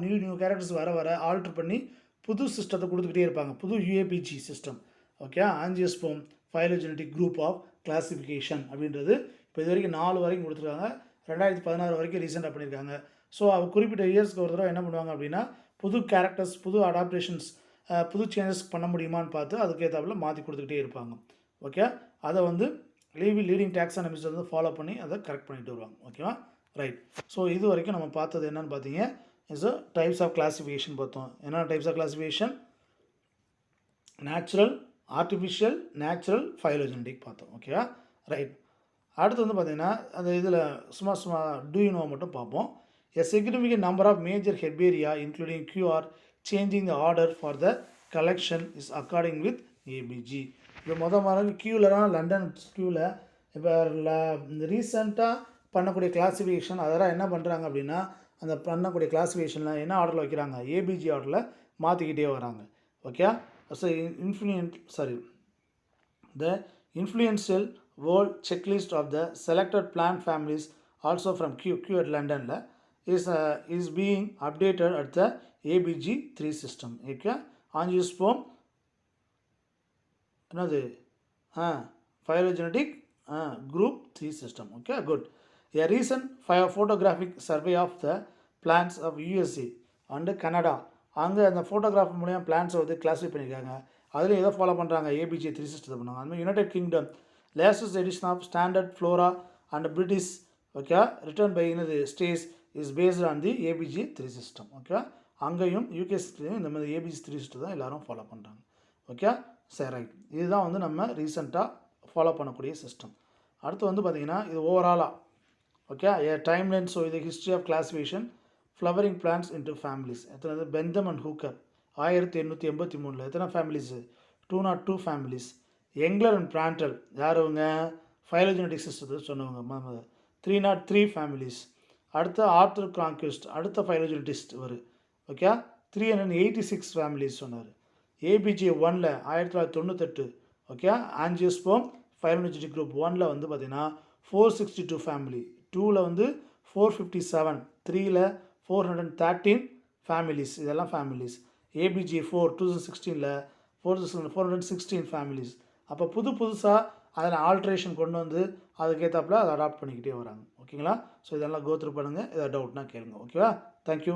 நியூ கேரக்டர்ஸ் வர ஆல்ட்ரு பண்ணி புது சிஸ்டத்தை கொடுத்துக்கிட்டே இருப்பாங்க. புது யூஏபிஜி system. Okay, angiosperm phylogenetic group of classification அப்படின்றது இப்போ இது வரைக்கும் 4 வரைக்கும் கொடுத்துருக்காங்க. 2016 வரைக்கும் ரீசெண்டாக பண்ணியிருக்காங்க. ஸோ குறிப்பிட்ட இயர்ஸ்க்கு ஒரு தடவை என்ன பண்ணுவாங்க அப்படின்னா புது கேரக்டர்ஸ், புது அடாப்டேஷன்ஸ், புது சேஞ்சஸ் பண்ண முடியுமான்னு பார்த்து அதுக்கேற்றாப்புல மாற்றி கொடுத்துக்கிட்டே இருப்பாங்க. ஓகே, அதை வந்து லீடிங் டாக்ஸானமிஸ் வந்து ஃபாலோ பண்ணி அதை கரெக்ட் பண்ணிட்டு வருவாங்க. ஓகேவா? ரைட். ஸோ இது வரைக்கும் நம்ம பார்த்தது என்னென்னு பார்த்தீங்க, இஸ் டைப்ஸ் ஆஃப் கிளாசிஃபிகேஷன் பார்த்தோம். என்ன types of classification? Natural, artificial, natural, phylogenetic பார்த்தோம். ஓகேவா? ரைட். அடுத்து வந்து பார்த்தீங்கன்னா அந்த இதில் சும்மா டூ யூ நோ மட்டும் பார்ப்போம். A significant number of major herbaria including QR changing the order for the collection is according with ABG. இப்போ மாதிரி கியூலரான லண்டன் கியூவில் இப்போ ரீசெண்டாக பண்ணக்கூடிய கிளாசிஃபிகேஷன் அதெல்லாம் என்ன பண்ணுறாங்க அப்படின்னா அந்த பண்ணக்கூடிய கிளாசிஃபிகேஷனில் என்ன ஆர்டரில் வைக்கிறாங்க? ஏபிஜி ஆர்டரில் மாற்றிக்கிட்டே வராங்க. Okay, so the influential world checklist of the selected plant families also from Q at London is being updated at the ABG3 system. Okay, angiosperm another phylogenetic group 3 system. Okay, good. A recent photographic survey of the plants of USA and Canada அங்கே அந்த photograph மூலியம் பிளான்ஸை வந்து classify பண்ணியிருக்காங்க. அதில் எதை follow பண்ணுறாங்க? ABG3 சிஸ்டத்தை பண்ணுவாங்க. அதுமாதிரி United Kingdom latest edition of standard flora and British okay written by Stace is based on the ABG3 system. Okay, அங்கேயும் யூகேஸ்லேயும் இந்த மாதிரி ABG3 சிஸ்டம் தான் எல்லோரும் ஃபாலோ பண்ணுறாங்க. ஓகே, சரி, ரைட். இதுதான் வந்து நம்ம ரீசெண்டாக ஃபாலோ பண்ணக்கூடிய சிஸ்டம். அடுத்து வந்து பார்த்திங்கன்னா இது ஓவராலாக ஓகே டைம்லைன். ஸோ இது history of classification flowering plants into families. எத்தனை? பெந்தம் அண்ட் ஹூக்கர் 1883 எத்தனை families? 202 families. Engler and Prantl யார் அவங்க? ஃபைலோஜெனடிக் சிஸ்டத்தை சொன்னவங்க. 303 ஃபேமிலிஸ். அடுத்த ஆர்த்தர் கிரான்கிஸ்ட் அடுத்த ஃபைலோஜெனடிஸ்ட் வரும். ஓகே, 386 ஃபேமிலிஸ் சொன்னார். ABG 1ல் 1998. ஓகே, ஆஞ்சியோஸ்போம் ஃபைலோஜெனடிக் குரூப் 1ல் வந்து பார்த்திங்கன்னா 462 ஃபேமிலி, 2ல் வந்து 457, 3ல் 413 ஃபேமிலிஸ். இதெல்லாம் ஃபேமிலிஸ். ABG 4 2016ல் 416 families. அப்போ புதுசாக அதில் ஆல்ட்ரேஷன் கொண்டு வந்து அதுக்கேற்றாப்புல அதை அடாப்ட் பண்ணிக்கிட்டே வராங்க. ஓகேங்களா? ஸோ இதெல்லாம் கோத்ரூ பண்ணுங்கள். எதாவது டவுட்னா கேளுங்க. ஓகேவா? தேங்க்யூ.